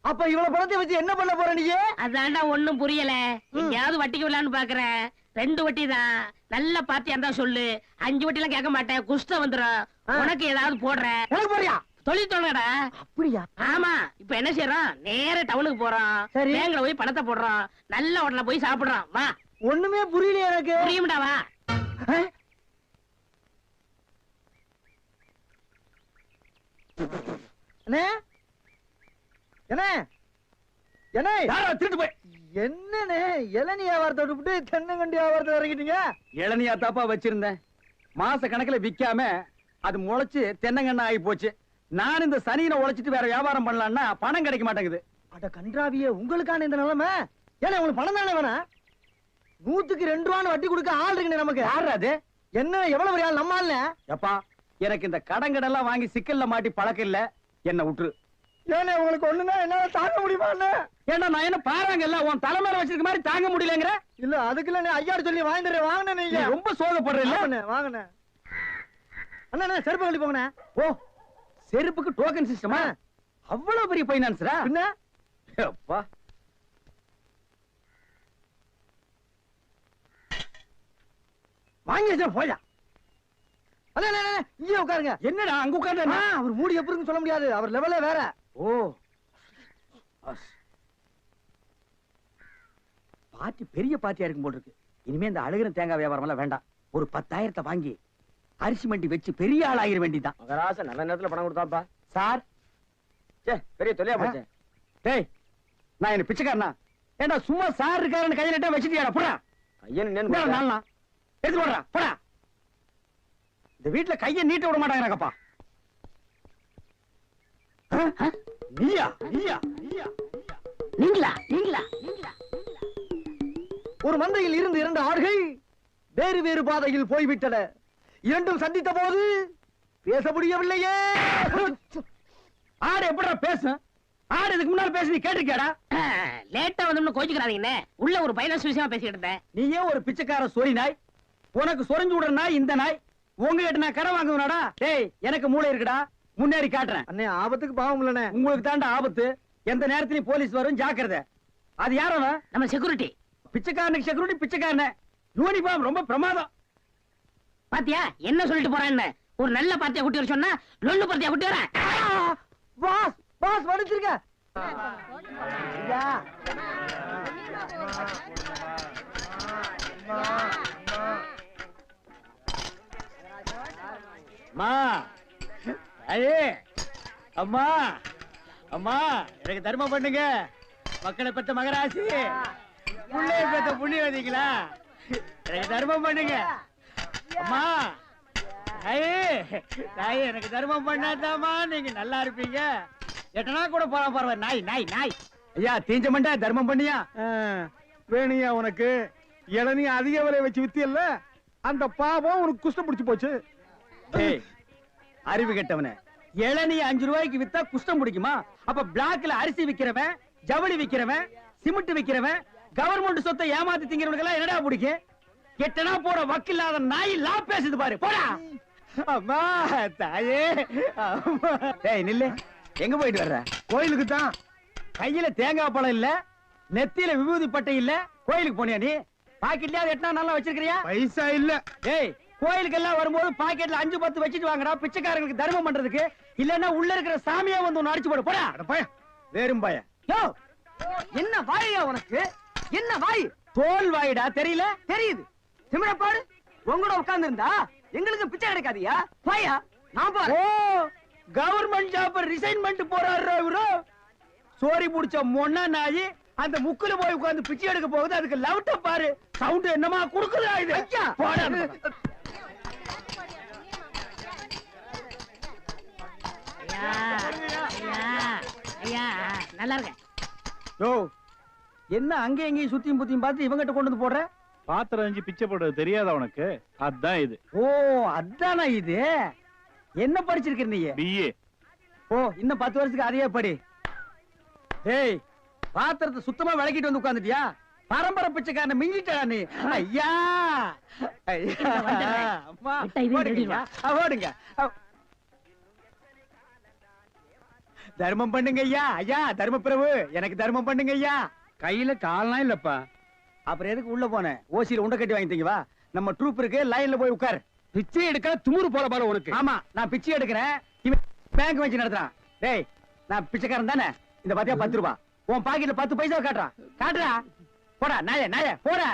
அப்ப இவ்வளவு பணத்தை வச்சு என்ன பண்ண போற நீ? அதான்டா ஒண்ணும் புரியல. எங்கயாவது வட்டிக்கு விடலான்னு பாக்குறேன். 2 வட்டி தான். நல்ல பாத்தியா இருந்தா சொல்லு. 5 வட்டி எல்லாம் கேட்க மாட்டேன், குஷ்டம் வந்துடும். உனக்கு ஏதாவது போடுறேன். எனக்கு போறியா? தொழில் தொடங்கடா. அப்படியா? ஆமா. இப்ப என்ன செய்யறோம், நேர டவுனுக்கு போறோம். பேங்க்ல போய் பணத்தை போடுறோம். நல்ல ஹோட்டல்ல போய் சாப்பிடுறோம். வா. ஒண்ணுமே புரியல எனக்கு. புரியும்டா, வா. என்ன என்ன என்ன திருட்டு போய் என்னன்னு இளநீ வியாபாரத்தை விட்டு தென்னங்கண்டி வியாபாரத்தை இறங்கிட்டீங்க? இளநியா தாப்பா வச்சிருந்தேன். மாச கணக்குல விக்காம அது முளைச்சு தென்னங்கண்ணா ஆகி போச்சு. நான் இந்த சனியில உழைச்சிட்டு வேற வியாபாரம் பண்ணலாம்னா பணம் கிடைக்க மாட்டேங்குது. அட கன்றாவியே, உங்களுக்கான இந்த நிலைமை. ஏன்னா உங்களுக்கு பணம் தானே வேணா? 100க்கு 2 ரூபான்னு வட்டி கொடுக்க ஆள் இருக்கு நமக்கு. யாரு அது? என்ன எவ்வளவு பெரிய ஆள்? நம்ம ஆள். எப்பா, எனக்கு இந்த கடங்கடெல்லாம் வாங்கி சிக்கல்ல மாட்டி பழக்கம் இல்ல, என்ன விட்டுரு. ஏன்னா உங்களுக்கு ஒண்ணுன்னா என்னால தாங்க முடியுமா? ஏன்னா நான் என்ன பாருங்க இல்ல உன் தலைமையில வச்சிருக்க மாதிரி தாங்க முடியலங்கிற. இல்ல அதுக்கு இல்ல, ஐயாடு சொல்லி வாங்கிட்டு வாங்கின. நீங்க ரொம்ப சோகப்படுற இல்ல. வாங்கின அண்ணா செருப்பு கழட்டி போங்கண்ணே. ஓ, செருப்புக்கு டோக்கன் சிஸ்டமா? அவ்வளவு பெரிய பைனான்ஸ்ரா? என்ன அப்பா, வாங்கி வச்சா போயா. இங்கே உட்காருங்க. என்னடா அங்க உட்கார்ந்து? அவர் மூடி எப்படின்னு சொல்ல முடியாது, அவர் லெவலே வேற. ஓ, பார்ட்டி பெரிய பார்ட்டியா இருக்கும் போல இருக்கு. இனிமே இந்த அழுகிற தேங்காய் வியாபாரம் எல்லாம் வேண்டாம். ஒரு 10,000 வாங்கி அரிசி மண்டி வச்சு பெரிய ஆள் ஆகிற வேண்டிதான். மகராச நல்ல நேரத்துல பணம் கொடுத்தாப்பா. சார், பெரிய தொலையா போச்சு. டேய், நான் என்ன பிச்சைக்காரனா? ஏண்டா சும்மா சார் இருக்காருன்னு கையில இட்டா வச்சிட்டியாடா? போடா. ஐயன் எடுத்து போடுறா, போடா. இந்த வீட்டுல கையை நீட்ட விட மாட்டாங்கப்பா. நீயா நீயா நீயா நீங்களா நீங்களா ஒரு மந்தையில் இருந்து 2 ஆடுகள் வேறு வேறு பாதையில் போய்விட்டன. இரண்டும் சந்தித்த போது பேச முடியவில்லையே. ஆடு எப்படா பேசும்? ஆடு இதுக்கு முன்னால பேசி நீ கேட்டிருக்கியாடா? லேட்டா வந்து கோச்சுக்கிறாதீங்கண்ணே. உள்ள ஒரு பைனான்ஸ் விஷயமா பேசிக்கிட்டு இருந்தேன். நீயே ஒரு பிச்சைக்கார சொறி நாய். உனக்கு சொரிஞ்சு விடுற நாய் இந்த நாய். உங்ககிட்ட நான் கடை வாங்குவனாடா? டேய், எனக்கு மூளை இருக்குடா, முன்னேறி காட்டுறேன். அண்ணே, ஆபத்துக்கு பாவம் இல்லனே. உங்களுக்கு தாண்டா ஆபத்து. எந்த நேரத்திலயும் போலீஸ் வரும், ஜாக்கிரதை. அது யாரவன்? நம்ம செக்யூரிட்டி. பிச்சைக்காரனுக்கு செக்யூரிட்டி பிச்சைக்காரன. யூனிஃபார்ம் ரொம்ப பிரமாதம். பாத்தியா என்ன சொல்லிட்டு போறான்னு? ஒரு நல்ல பார்ட்டியா குட்டி வர சொன்னா லொல்லு பார்ட்டியா குட்டி வரேன். பாஸ் பாஸ் வந்துருங்க. ஐயா அம்மா, ஐயே அம்மா, அம்மா எனக்கு தர்மம் பண்ணுங்க. மக்களை பெற்ற மகராசி, புள்ளைய பெற்ற புண்ணியவதிங்களா, எனக்கு தர்மம் பண்ணுங்க. அம்மா, ஐயே தாயே, எனக்கு தர்மம் பண்ணாதாமா நீங்க நல்லா இருப்பீங்க. எட்டனா கூட போலாம் பரவாயில்ல. நாய் நாய் நாய். ஐயா தீஞ்ச மண்டா, தர்மம் பண்ணியா? வேணியா உனக்கு இளநீ அதிக விலை வச்சு வித்தியல்ல, அந்த பாவம் உனக்கு குஷ்டம் பிடிச்சு போச்சு. ஏய், அறிவு கெட்டவனே, இளநீ 5 ரூபாய்க்கு வித்தா குஷ்டம் பிடிக்குமா? அப்ப பிளாக்ல அரிசி விக்கிறவன், ஜவுளி விக்கிறவன், சிமெண்ட் விக்கிறவன், கவர்மெண்ட் சொத்தை ஏமாத்தி திங்கிறவனுக்கு எல்லாம் என்னடா பிடிக்கும்? எட்டனா போட வக்கில்லாத நாய் லா பேசுது பாரு, போடா. அம்மா தாயே, அம்மா. டேய் நில்லு, எங்க போயிட்டு வர்ற? கோயிலுக்கு தான். கையில தேங்காய் பழம் இல்ல, நெத்தியில விபூதி பட்டை இல்ல, கோயிலுக்கு போனியா நீ? பாக்கெட்லயா எட்டனா நல்லா வச்சிருக்கிறியா? பைசா இல்ல. ஏய், கோயிலுக்கு எல்லாம் வரும்போது பாக்கெட்ல 5-10 வச்சிட்டு வாங்கடா, பிச்சைக்காரங்களுக்கு தர்மம் பண்றதுக்கு. இல்லன்னா உள்ள இருக்கிற சாமியா வந்து ஒன்னு அடிச்சு போடு, போடா. பையன் வேறும் பையன். யோ, என்ன வாயா உனக்கு? என்ன வாய்? தோல் வாயிடா, தெரியல? தெரியுது. திமிரப்பாடு உங்களோட உட்கார்ந்து இருந்தா எங்களுக்கு பிச்சை கிடைக்காதியா? வாயா, நான் பாரு. ஓ, கவர்மெண்ட் ஜாப் ரிசைன் பண்ணிட்டு போறாரு இவரு. சோரி புடிச்ச மொன்னா நாயி அந்த முக்குல போய் உட்கார்ந்து பிச்சை எடுக்க போகுது. அதுக்கு லவுட்ட பாரு, சவுண்ட் என்னமா குடுக்குதா இது? ஐயா, போடா அந்த பக்கம். ஐயா, ஐயா, ஐயா, நல்லா இருக்க. யோ, என்ன அங்க எங்கேயும் சுத்தியும் புத்தியும் பார்த்து இவங்கிட்ட கொண்டு வந்து போடுற? பாத்திரம் அஞ்சு பிச்சை போடுறது தெரியாதா உனக்கு? அதான் இது. ஓ, அதானா இது? என்ன படிச்சிருக்க நீ? பிஏ. ஓ, இன்னும் 10 வருஷத்துக்கு அதையே படி. ஏய், பாத்திரத்தை சுத்தமா விளக்கிட்டு வந்து உட்கார்ந்துட்டியா? பரம்பரை பிச்சைக்காரனை மிஞ்சிட்டா நீ. ஐயா, ஐயா, அம்மா, விட்டா இதையும் ஓடுங்க, திருடிடுவா. ஓடுங்க. தர்மம் பண்ணுங்க ஐயா. ஐயா தர்ம பிரபு, எனக்கு தர்மம் பண்ணுங்க ஐயா. கையில கால்னா இல்லப்பா. அப்புறம் எதுக்கு உள்ள போன? ஓசியில உண்டை கட்டி வாங்கிட்டீங்க. வா, நம்ம ட்ரூப் இருக்கு, லைன்ல போய் உட்கார். பிச்சை எடுக்க துமுறு போல பாரு உனக்கு. ஆமா, நான் பிச்சை எடுக்கிறேன், இவன் பேங்க் வச்சு நடத்துறான். டேய், நான் பிச்சைக்காரன் தானே? இந்த பாத்தியா 10 ரூபாய் உன் பாக்கெட்ல 10 பைசா காட்டுறான். காட்டுறா, போடா நாய நாய, போடா.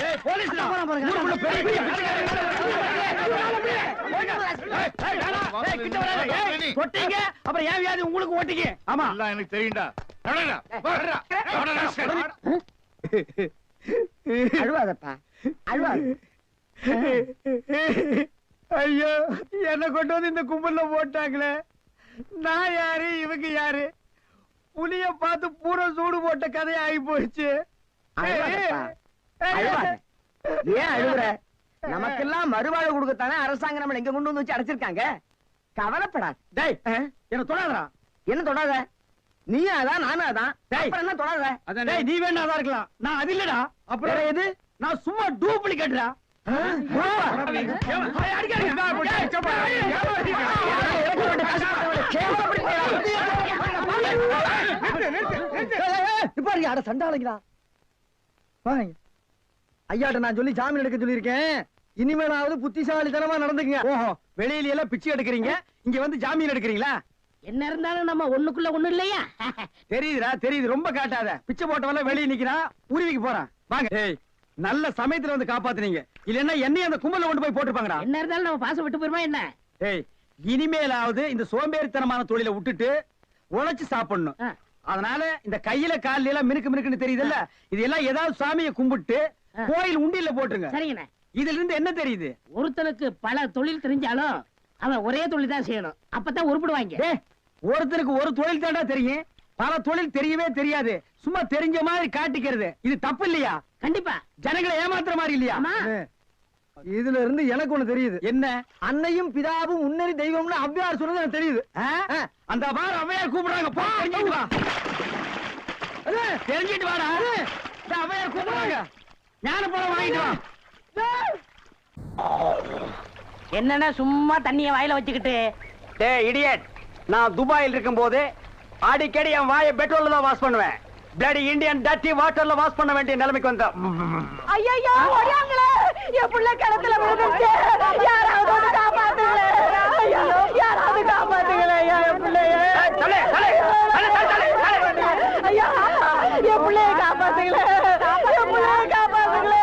ஏய், போலீஸ் ஊருக்குள்ள பெரிய பெரிய தொட்டீங்க, அப்புறம் ஏன் வியாதி உங்களுக்கு ஓட்டிங்க. ஆமா, எல்லாம் எனக்கு தெரியும்டா. அழுவாதப்பா, அழுவாத. ஐயோ, என்ன கொண்டு வந்து இந்த கும்பல்ல போட்டாங்களே. நான் யாரு, இவங்க யாரு? புலிய பார்த்து பூரா சூடு போட்ட கதையா ஆகி போயிடுச்சு. அழுவாதப்பா, அழுவாத. ஏன் அழுகுற? நமக்கெல்லாம் மறுவாழ்வு கொடுக்கத்தானே அரசாங்கம் நம்மள எங்க கொண்டு வந்து வச்சு அடைச்சிருக்காங்க. கவலைப்படாத. டேய், என்ன தொடாதடா. என்ன தொடாத? நீயும் அதான், நானும் அதான். டேய். அப்புறம் என்ன தொடாத? டேய், நீ வேணா அதான் இருக்கலாம், நான் அது இல்லடா. அப்புறம் வேற எது? நான் சும்மா டூப்ளிகேட்டா. சண்டாளங்களா, ஐயாட்ட நான் சொல்லி ஜாமீன் எடுக்க சொல்லியிருக்கேன். இனிமேலாவது புத்திசாலித்தனமா நடந்துக்குங்க. ஓஹோ, வெளியில எல்லாம் பிச்சை எடுக்கிறீங்க, இங்க வந்து ஜாமீன் எடுக்கிறீங்களா? என்ன இருந்தாலும் நம்ம ஒண்ணுக்குள்ள ஒண்ணு இல்லையா? தெரியுதுடா, தெரியுது. ரொம்ப காட்டாத. பிச்சை போட்டவெல்லாம் வெளியே நிக்கிறான், உருவிக்கு போறான். வாங்க. ஏய், நல்ல சமயத்துல வந்து காப்பாத்துனீங்க. இல்லன்னா என்னையும் அந்த கும்பல கொண்டு போய் போட்டுருப்பாங்கடா. என்ன இருந்தாலும் நம்ம பாசம் விட்டு போயிருமா என்ன? ஏய், இனிமேலாவது இந்த சோம்பேறித்தனமான தொழிலை விட்டுட்டு உழைச்சு சாப்பிடணும். அதனால இந்த கையில கால்ல எல்லாம் மினுக்கு மினுக்குன்னு தெரியுதுல்ல, இதெல்லாம் ஏதாவது சாமியை கும்பிட்டு கோயில் உண்டியில போட்டுருங்க. சரிங்கண்ணே. இதுல இருந்து என்ன தெரியுது? ஒருத்தனுக்கு பல தொழில் தெரிஞ்சாலும் அவன் ஒரே தொழில் தான் செய்யணும், அப்பதான் உருப்பிடுவாங்க. ஒருத்தருக்கு ஒரு தொழில் தாண்டா தெரியும், பல தொழில் தெரியவே தெரியாது. சும்மா தெரிஞ்ச மாதிரி காட்டிக்கிறது இது தப்பு இல்லையா? கண்டிப்பா. ஜனங்களை ஏமாத்துற மாதிரி இல்லையா? இதுல இருந்து எனக்கு ஒண்ணு தெரியுது. என்ன? அன்னையும் பிதாவும் முன்னறி தெய்வம்னு அவ்வையார் சொன்னது எனக்கு தெரியுது. அந்த பார் அவ்வையார் கூப்பிடுறாங்க, போ தெரிஞ்சிட்டு வா. தெரிஞ்சிட்டு வாடா. அவ்வையார் கூப்பிடுறாங்க, ஞான பழம் வாங்கிட்டு வா. என்னன்னா சும்மா தண்ணிய வாயில வச்சுக்கிட்டு. டேய் இடியட், நான் துபாயில் இருக்கும் போது அடிக்கடி என் வாயை பெட்ரோல்ல தான் வாஷ் பண்ணுவேன். பிளடி இந்தியன் டர்ட்டி வாட்டர்ல வாஷ் பண்ண வேண்டிய நிலைமைக்கு வந்தேன். ஐயோ ஓடியாங்களே, என் புள்ள கிணத்துல விழுந்துச்சு. யாராவது வந்து காப்பாத்துங்களே, யாராவது காப்பாத்துங்களே என் பிள்ளைய. ஐயா என் பிள்ளைய காப்பாத்துங்களே, என் பிள்ளைய காப்பாத்துங்களே.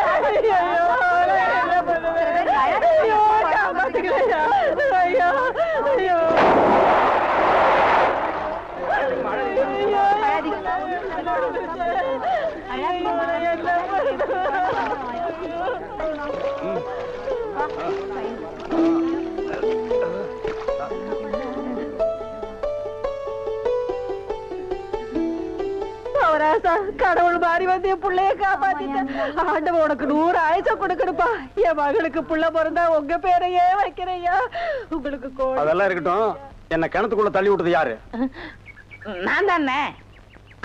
ஐயோ காப்பாத்துங்களே. ஐயோ ஐயோ கடவுள் மாறி வந்து என் பிள்ளைய காப்பாத்திட்டேன். ஆண்டவன் உனக்கு 100 ஆயுசம் கொடுக்கணுப்பா. என் மகளுக்கு புள்ள பிறந்தா உங்க பேரையே வைக்கிறையா. உங்களுக்கு அதெல்லாம் இருக்கட்டும், என்ன கிணத்துக்குள்ள தள்ளி விட்டது யாரு? நான் தானே,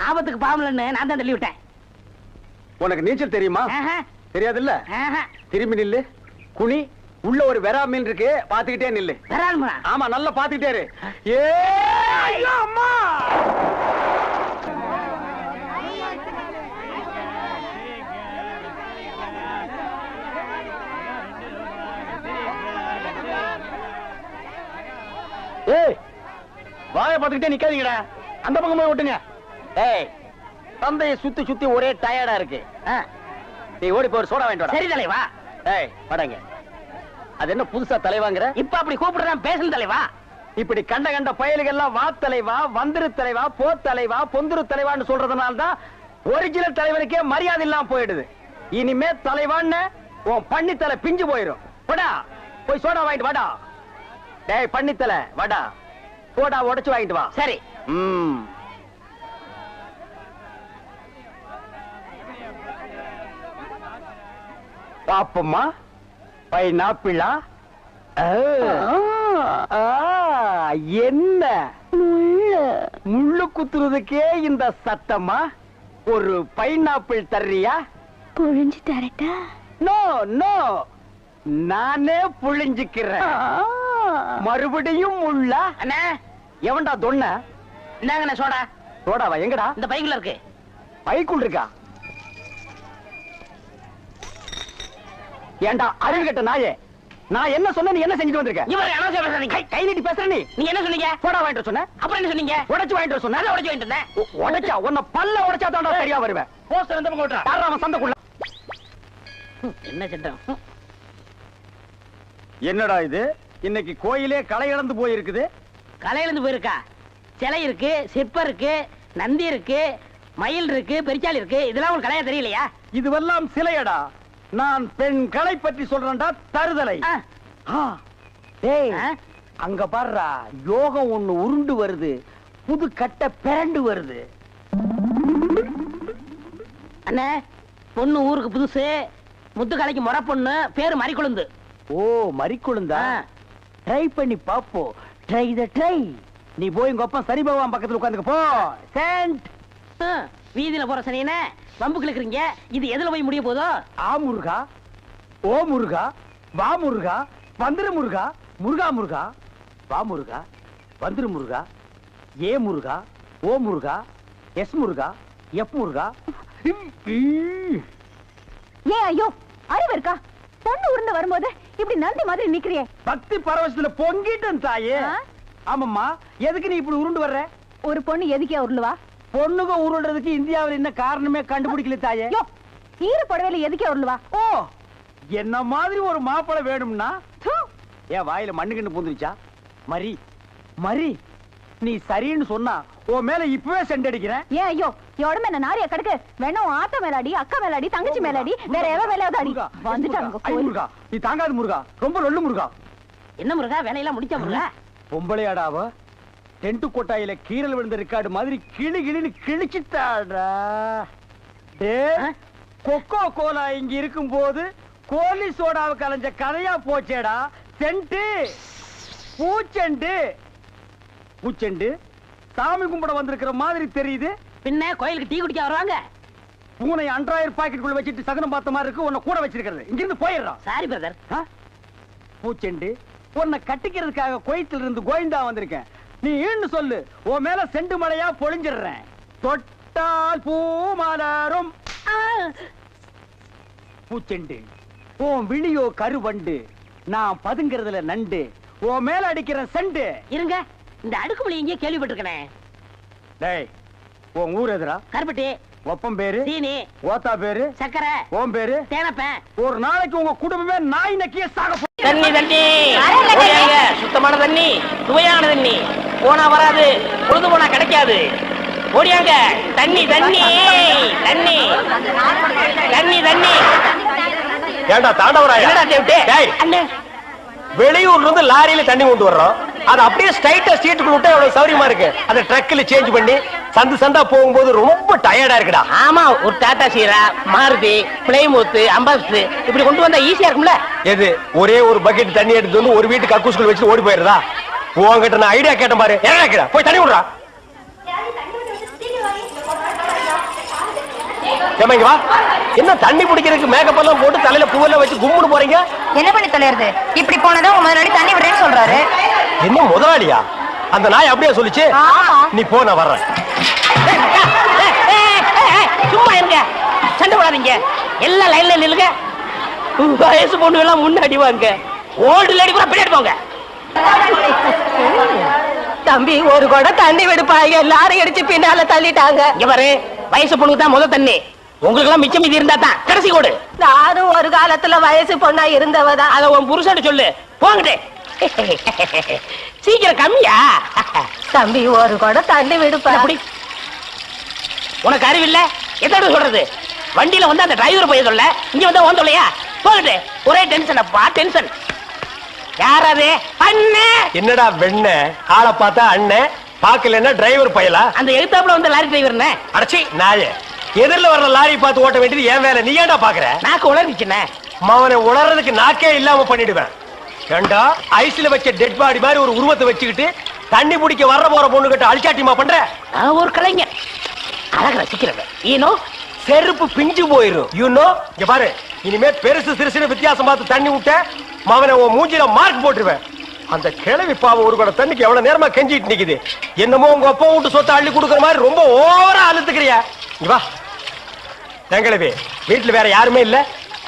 ஆபத்துக்கு பாவலன்னு நான் தான் தள்ளி விட்டேன். உனக்கு நீச்சல் தெரியுமா? தெரியாது இல்ல. திரும்பி நில்லு, குனி, உள்ள ஒரு வெறா மீன் இருக்கு, பாத்துக்கிட்டே நில்லு. ஆமா, நல்லா பாத்துக்கிட்டே இரு. அம்மா வாய பாத்துக்கிட்டே நிக்காதீங்கடா, அந்த பக்கம் போய் விட்டுங்க. தந்தையை சுத்தி சுத்தி ஒரே டயர்டா இருக்கு. நீ ஓடி போய் சோடா வாங்கிட்டு வா. சரி தலைவா. படங்க. அது என்ன புதுசா தலைவாங்கிற? இப்ப அப்படி கூப்பிடுறான், பேசணும் தலைவா. இப்படி கண்ட கண்ட பயலுகள்லாம் வா தலைவா, வந்துரு தலைவா, போ தலைவா, பொந்துரு தலைவான்னு சொல்றதுனால தான் ஒரிஜினல் தலைவனுக்கே மரியாதை இல்லாம போயிடுது. இனிமே தலைவான்னு உன் பண்ணித்தலை பிஞ்சு போயிடும். வாடா போய் சோடா வாங்கிட்டு வாடா. டேய் பண்ணித்தலை வாடா, சோடா உடைச்சு வாங்கிட்டு வா. சரி. பாப்பம்மா, பைனாப்பிளா? என்ன முள்ளு குத்துறதுக்கே இந்த சத்தமா? ஒரு பைனாப்பிள் தர்றியா? புழிஞ்சு தரட்டா? நோ நோ, நானே புழிஞ்சுக்கிறேன். மறுபடியும் முள்ள? அண்ணா எவன்டா தொன்ன? இந்தாங்கண்ணா சோடா. சோடாவா? எங்கடா? இந்த பைக்குள்ள இருக்கு. பைக்குள் இருக்கா? ஏண்டா அறிவு கட்ட நாயே, நான் என்ன சொன்ன நீ என்ன செஞ்சுட்டு வந்திருக்க? இவர் அனாவசியம் பேசுறீங்க. கை நீட்டி பேசுற நீ. நீங்க என்ன சொன்னீங்க? சோடா வாங்கிட்டு சொன்ன. அப்புறம் என்ன சொன்னீங்க? உடைச்சு வாங்கிட்டு சொன்ன. அதை உடைச்சு வாங்கிட்டு இருந்தேன். உடைச்சா உன்னை பல்ல உடைச்சா தாண்டா சரியா வருவேன். போஸ்டர் இந்த பக்கம் ஓட்டுறா. யாரா அவன் சந்தைக்குள்ள? என்ன சட்டம்? என்னடா இது, இன்னைக்கு கோயிலே களை இழந்து போயிருக்குது. கலையில இருந்து போயிருக்கா? சிலை இருக்கு, சிற்பம் இருக்கு, நந்தி இருக்கு, மயில் இருக்கு, பெரிச்சாலி இருக்கு. இதெல்லாம் உங்களுக்கு கலையா தெரியலையா? இதுவெல்லாம் சிலையடா. நான் பெண் கலை பற்றி சொல்றேன்டா, தருதலை. டேய், அங்க பாருடா, யோகம் ஒண்ணு உருண்டு வருது, புது கட்ட பிறண்டு வருது. அண்ணே, பொண்ணு ஊருக்கு புதுசு, முத்துக்கலைக்கு முறை பொண்ணு, பேரு மறிக்குழுந்து. ஓ, மறிக்குழுந்தா? ட்ரை பண்ணி பாப்போம். ட்ரை த ட்ரை. நீ போய் உங்க அப்பா சரி பகவான் பக்கத்துல உட்காந்துக்க போ. சென்ட். வீதியில போற சனியனே வம்பு கிழக்குறீங்க. இது எதுல போய் முடிய போதோ? ஆ முருகா, ஓ முருகா, வா முருகா, வந்துரு முருகா, முருகா முருகா, வா முருகா, வந்துரு முருகா, ஏ முருகா, ஓ முருகா, எஸ் முருகா, எஃப் முருகா. ஏ ஐயோ, அறிவு இருக்கா? பொண்ணு உருண்டு வரும்போது இப்படி நந்தி மாதிரி நிக்கிறியே. பக்தி பரவசத்துல பொங்கிட்டேன் தாயே. ஆமாம்மா, எதுக்கு நீ இப்படி உருண்டு வர்ற? ஒரு பொண்ணு எதுக்கே உருளுவா? பொண்ணுங்க உருள்றதுக்கு இந்தியாவில் என்ன காரணமே கண்டுபிடிக்கல தாயே. ஈர புடவையில எதுக்கே உருளுவா? ஓ, என்ன மாதிரி ஒரு மாப்பிளை வேணும்னா ஏன் வாயில மண்ணுக்குன்னு பூந்துருச்சா? மரி மரி, நீ சரின்னு சொன்னா உன் மேல இப்பவே செண்டடிக்கிறேன். ஏன் ஐயோ, எவ்வளவு என்ன நாரிய கடுக்கு வேணும்? ஆத்த மேலாடி, அக்கா மேலாடி, தங்கச்சி மேலாடி, வேற எவ மேலாவது அடி வந்துட்டாங்க. முருகா, நீ தாங்காது முருகா, ரொம்ப லொல்லு முருகா. என்ன முருகா வேலையெல்லாம் முடிச்ச முருகா? பொம்பளையாடாவ டென்ட் கொட்டாயில கீரல் விழுந்த ரெக்கார்டு மாதிரி கிளி கிளின்னு கிழிச்சிட்டாடா. கொக்கோ கோலா இங்க இருக்கும் போது கோலி சோடாவை கலைஞ்ச கதையா போச்சேடா. சென்ட் பூச்செண்டு பூச்செண்டு சாமி கும்பிட வந்திருக்கிற மாதிரி தெரியுது. பின்ன கோயிலுக்கு டீ குடிக்க வருவாங்க. பூனை அன்றாயிரம் பாக்கெட்டுக்குள்ள வச்சுட்டு சகனம் பார்த்த மாதிரி இருக்கு. உன்னை கூட வச்சிருக்கிறது இங்க இருந்து போயிடுறான். Sorry brother. பூச்செண்டு உன்னை கட்டிக்கிறதுக்காக கோயத்துல இருந்து கோயந்தா வந்திருக்கேன். நீ ஈன்னு சொல்லு, உன் மேல செண்டு மழையா பொழிஞ்சிடுறேன். தொட்டால் பூ மலரும். பூச்செண்டு உன் விழியோ கருவண்டு, நான் பதுங்கிறதுல நண்டு. உன் மேல அடிக்கிற செண்டு. இருங்க, இந்த அடுக்குமொழி எங்கேயே கேள்விப்பட்டிருக்கேன். டேய், உன் ஊர் எதுரா? கருப்பட்டி. ஒப்பம் பேரு? சீனி. ஓத்தா பேரு? சக்கரை. ஓம் பேரு? தேனப்பேன். ஒரு நாளைக்கு உங்க குடும்பமே நாய் நக்கிய சாக. தண்ணி தண்ணி சுத்தமான தண்ணி, சுவையான தண்ணி. போனா வராது, பொழுது போனா கிடைக்காது. ஓடியாங்க. தண்ணி தண்ணி தண்ணி தண்ணி தண்ணி. ஏண்டா தாண்டவராயா? அண்ணே, வெளியூர்ல இருந்து லாரியில தண்ணி கொண்டு வர்றோம். அது அப்படியே ஸ்ட்ரைட்டா ஸ்ட்ரீட்டுக்குள்ள விட்டா எவ்வளவு சௌரியமா இருக்கு. அதை ட்ரக்ல சேஞ்ச் பண்ணி சந்து சந்தா போகும்போது ரொம்ப டயர்டா இருக்குடா. ஆமா, ஒரு டாடா சீரா, மாருதி, பிளைமூத், அம்பாஸ்டர் இப்படி கொண்டு வந்தா ஈஸியா இருக்கும்ல. எது ஒரே ஒரு பக்கெட் தண்ணி எடுத்து வந்து ஒரு வீட்டு கக்கூஸ்குள்ள வச்சு ஓடி போயிருதா? உங்ககிட்ட நான் ஐடியா கேட்டேன் பாரு. என்ன கேட்டா போய் தண்ணி விடுறா. வா, என்ன தண்ணி பிடிக்கிறதுக்கு மேக்கப் எல்லாம் போட்டு தலையில பூவெல்லாம் வச்சு கும்முன்னு போறீங்க? என்ன பண்ணி தொலைறது? இப்படி போனதான் உங்க முதலாளி தண்ணி விடுறேன்னு சொல்றாரு. என்ன முதலாளியா? அந்த நாய் அப்படியே சொல்லிச்சு. நீ போ, நான் வர்றேன். சும்மா இருங்க, சண்டை போடாதீங்க. எல்லாம் லைன்ல நில்லுங்க. வயசு பொண்ணு எல்லாம் முன்னாடி வாங்க, ஓல்டு லேடி கூட பின்னாடி போங்க. தம்பி, ஒரு கூட தண்ணி விடுப்பாங்க, லாரி அடிச்சு பின்னால தள்ளிட்டாங்க. இங்க பாரு, வயசு பொண்ணுக்கு தான் முதல் தண்ணி. உங்களுக்கு எல்லாம் மிச்சம் மீதி இருந்தா தான் கடைசி கோடு. நானும் ஒரு காலத்துல வயசு பொண்ணா இருந்தவதான். அத உன் புருஷன் சொல்லு. போங்கடே. சீக்கிரம் கம்மியா? தம்பி, ஒரு கூட தண்ணி விடுப்பா. உனக்கு அறிவில்ல? எத்தனை சொல்றது? வண்டியில வந்து அந்த டிரைவர் போய் சொல்ல, இங்க வந்து ஓன் சொல்லையா? போகட்டு. ஒரே டென்ஷன் அப்பா, டென்ஷன். யாராவது? அண்ணே. என்னடா வெண்ண ஆளை பார்த்தா அண்ணன், பாக்கலன்னா டிரைவர் பயலா? அந்த எழுத்தாப்புல வந்து லாரி டிரைவர். அடச்சி நாயே, எதிரில வர்ற லாரி பார்த்து ஓட்ட வேண்டியது ஏன் வேலை? நீ ஏன்டா பாக்குற? நாக்கு உளறிச்சுனே. மவனை உளறதுக்கு நாக்கே இல்லாம பண்ணிடுவேன். ஏண்டா ஐஸ்ல வச்ச டெட் பாடி மாதிரி ஒரு உருவத்தை வச்சுக்கிட்டு தண்ணி பிடிக்க வர்ற போற பொண்ணு கிட்ட அழிச்சாட்டிமா பண்ற? ஒரு கலைஞர் அழக ரசிக்கிறவன். ஈனோ செருப்பு பிஞ்சு போயிரும். யூனோ, இங்க பாரு, இனிமே பெருசு சிறுசுன்னு வித்தியாசம் பார்த்து தண்ணி விட்ட மவனை உன் மூஞ்சில மார்க் போட்டுருவேன். அந்த கிழவி பாவம் ஒரு கூட தண்ணிக்கு எவ்வளவு நேரமா கெஞ்சிட்டு நிக்குது. என்னமோ உங்க அப்பா விட்டு சொத்தை அள்ளி கொடுக்குற மாதிரி ரொம்ப ஓவரா அழுத்துக்கிறியா? இங்க வா. கிழவி, வீட்டுல வேற யாருமே இல்ல.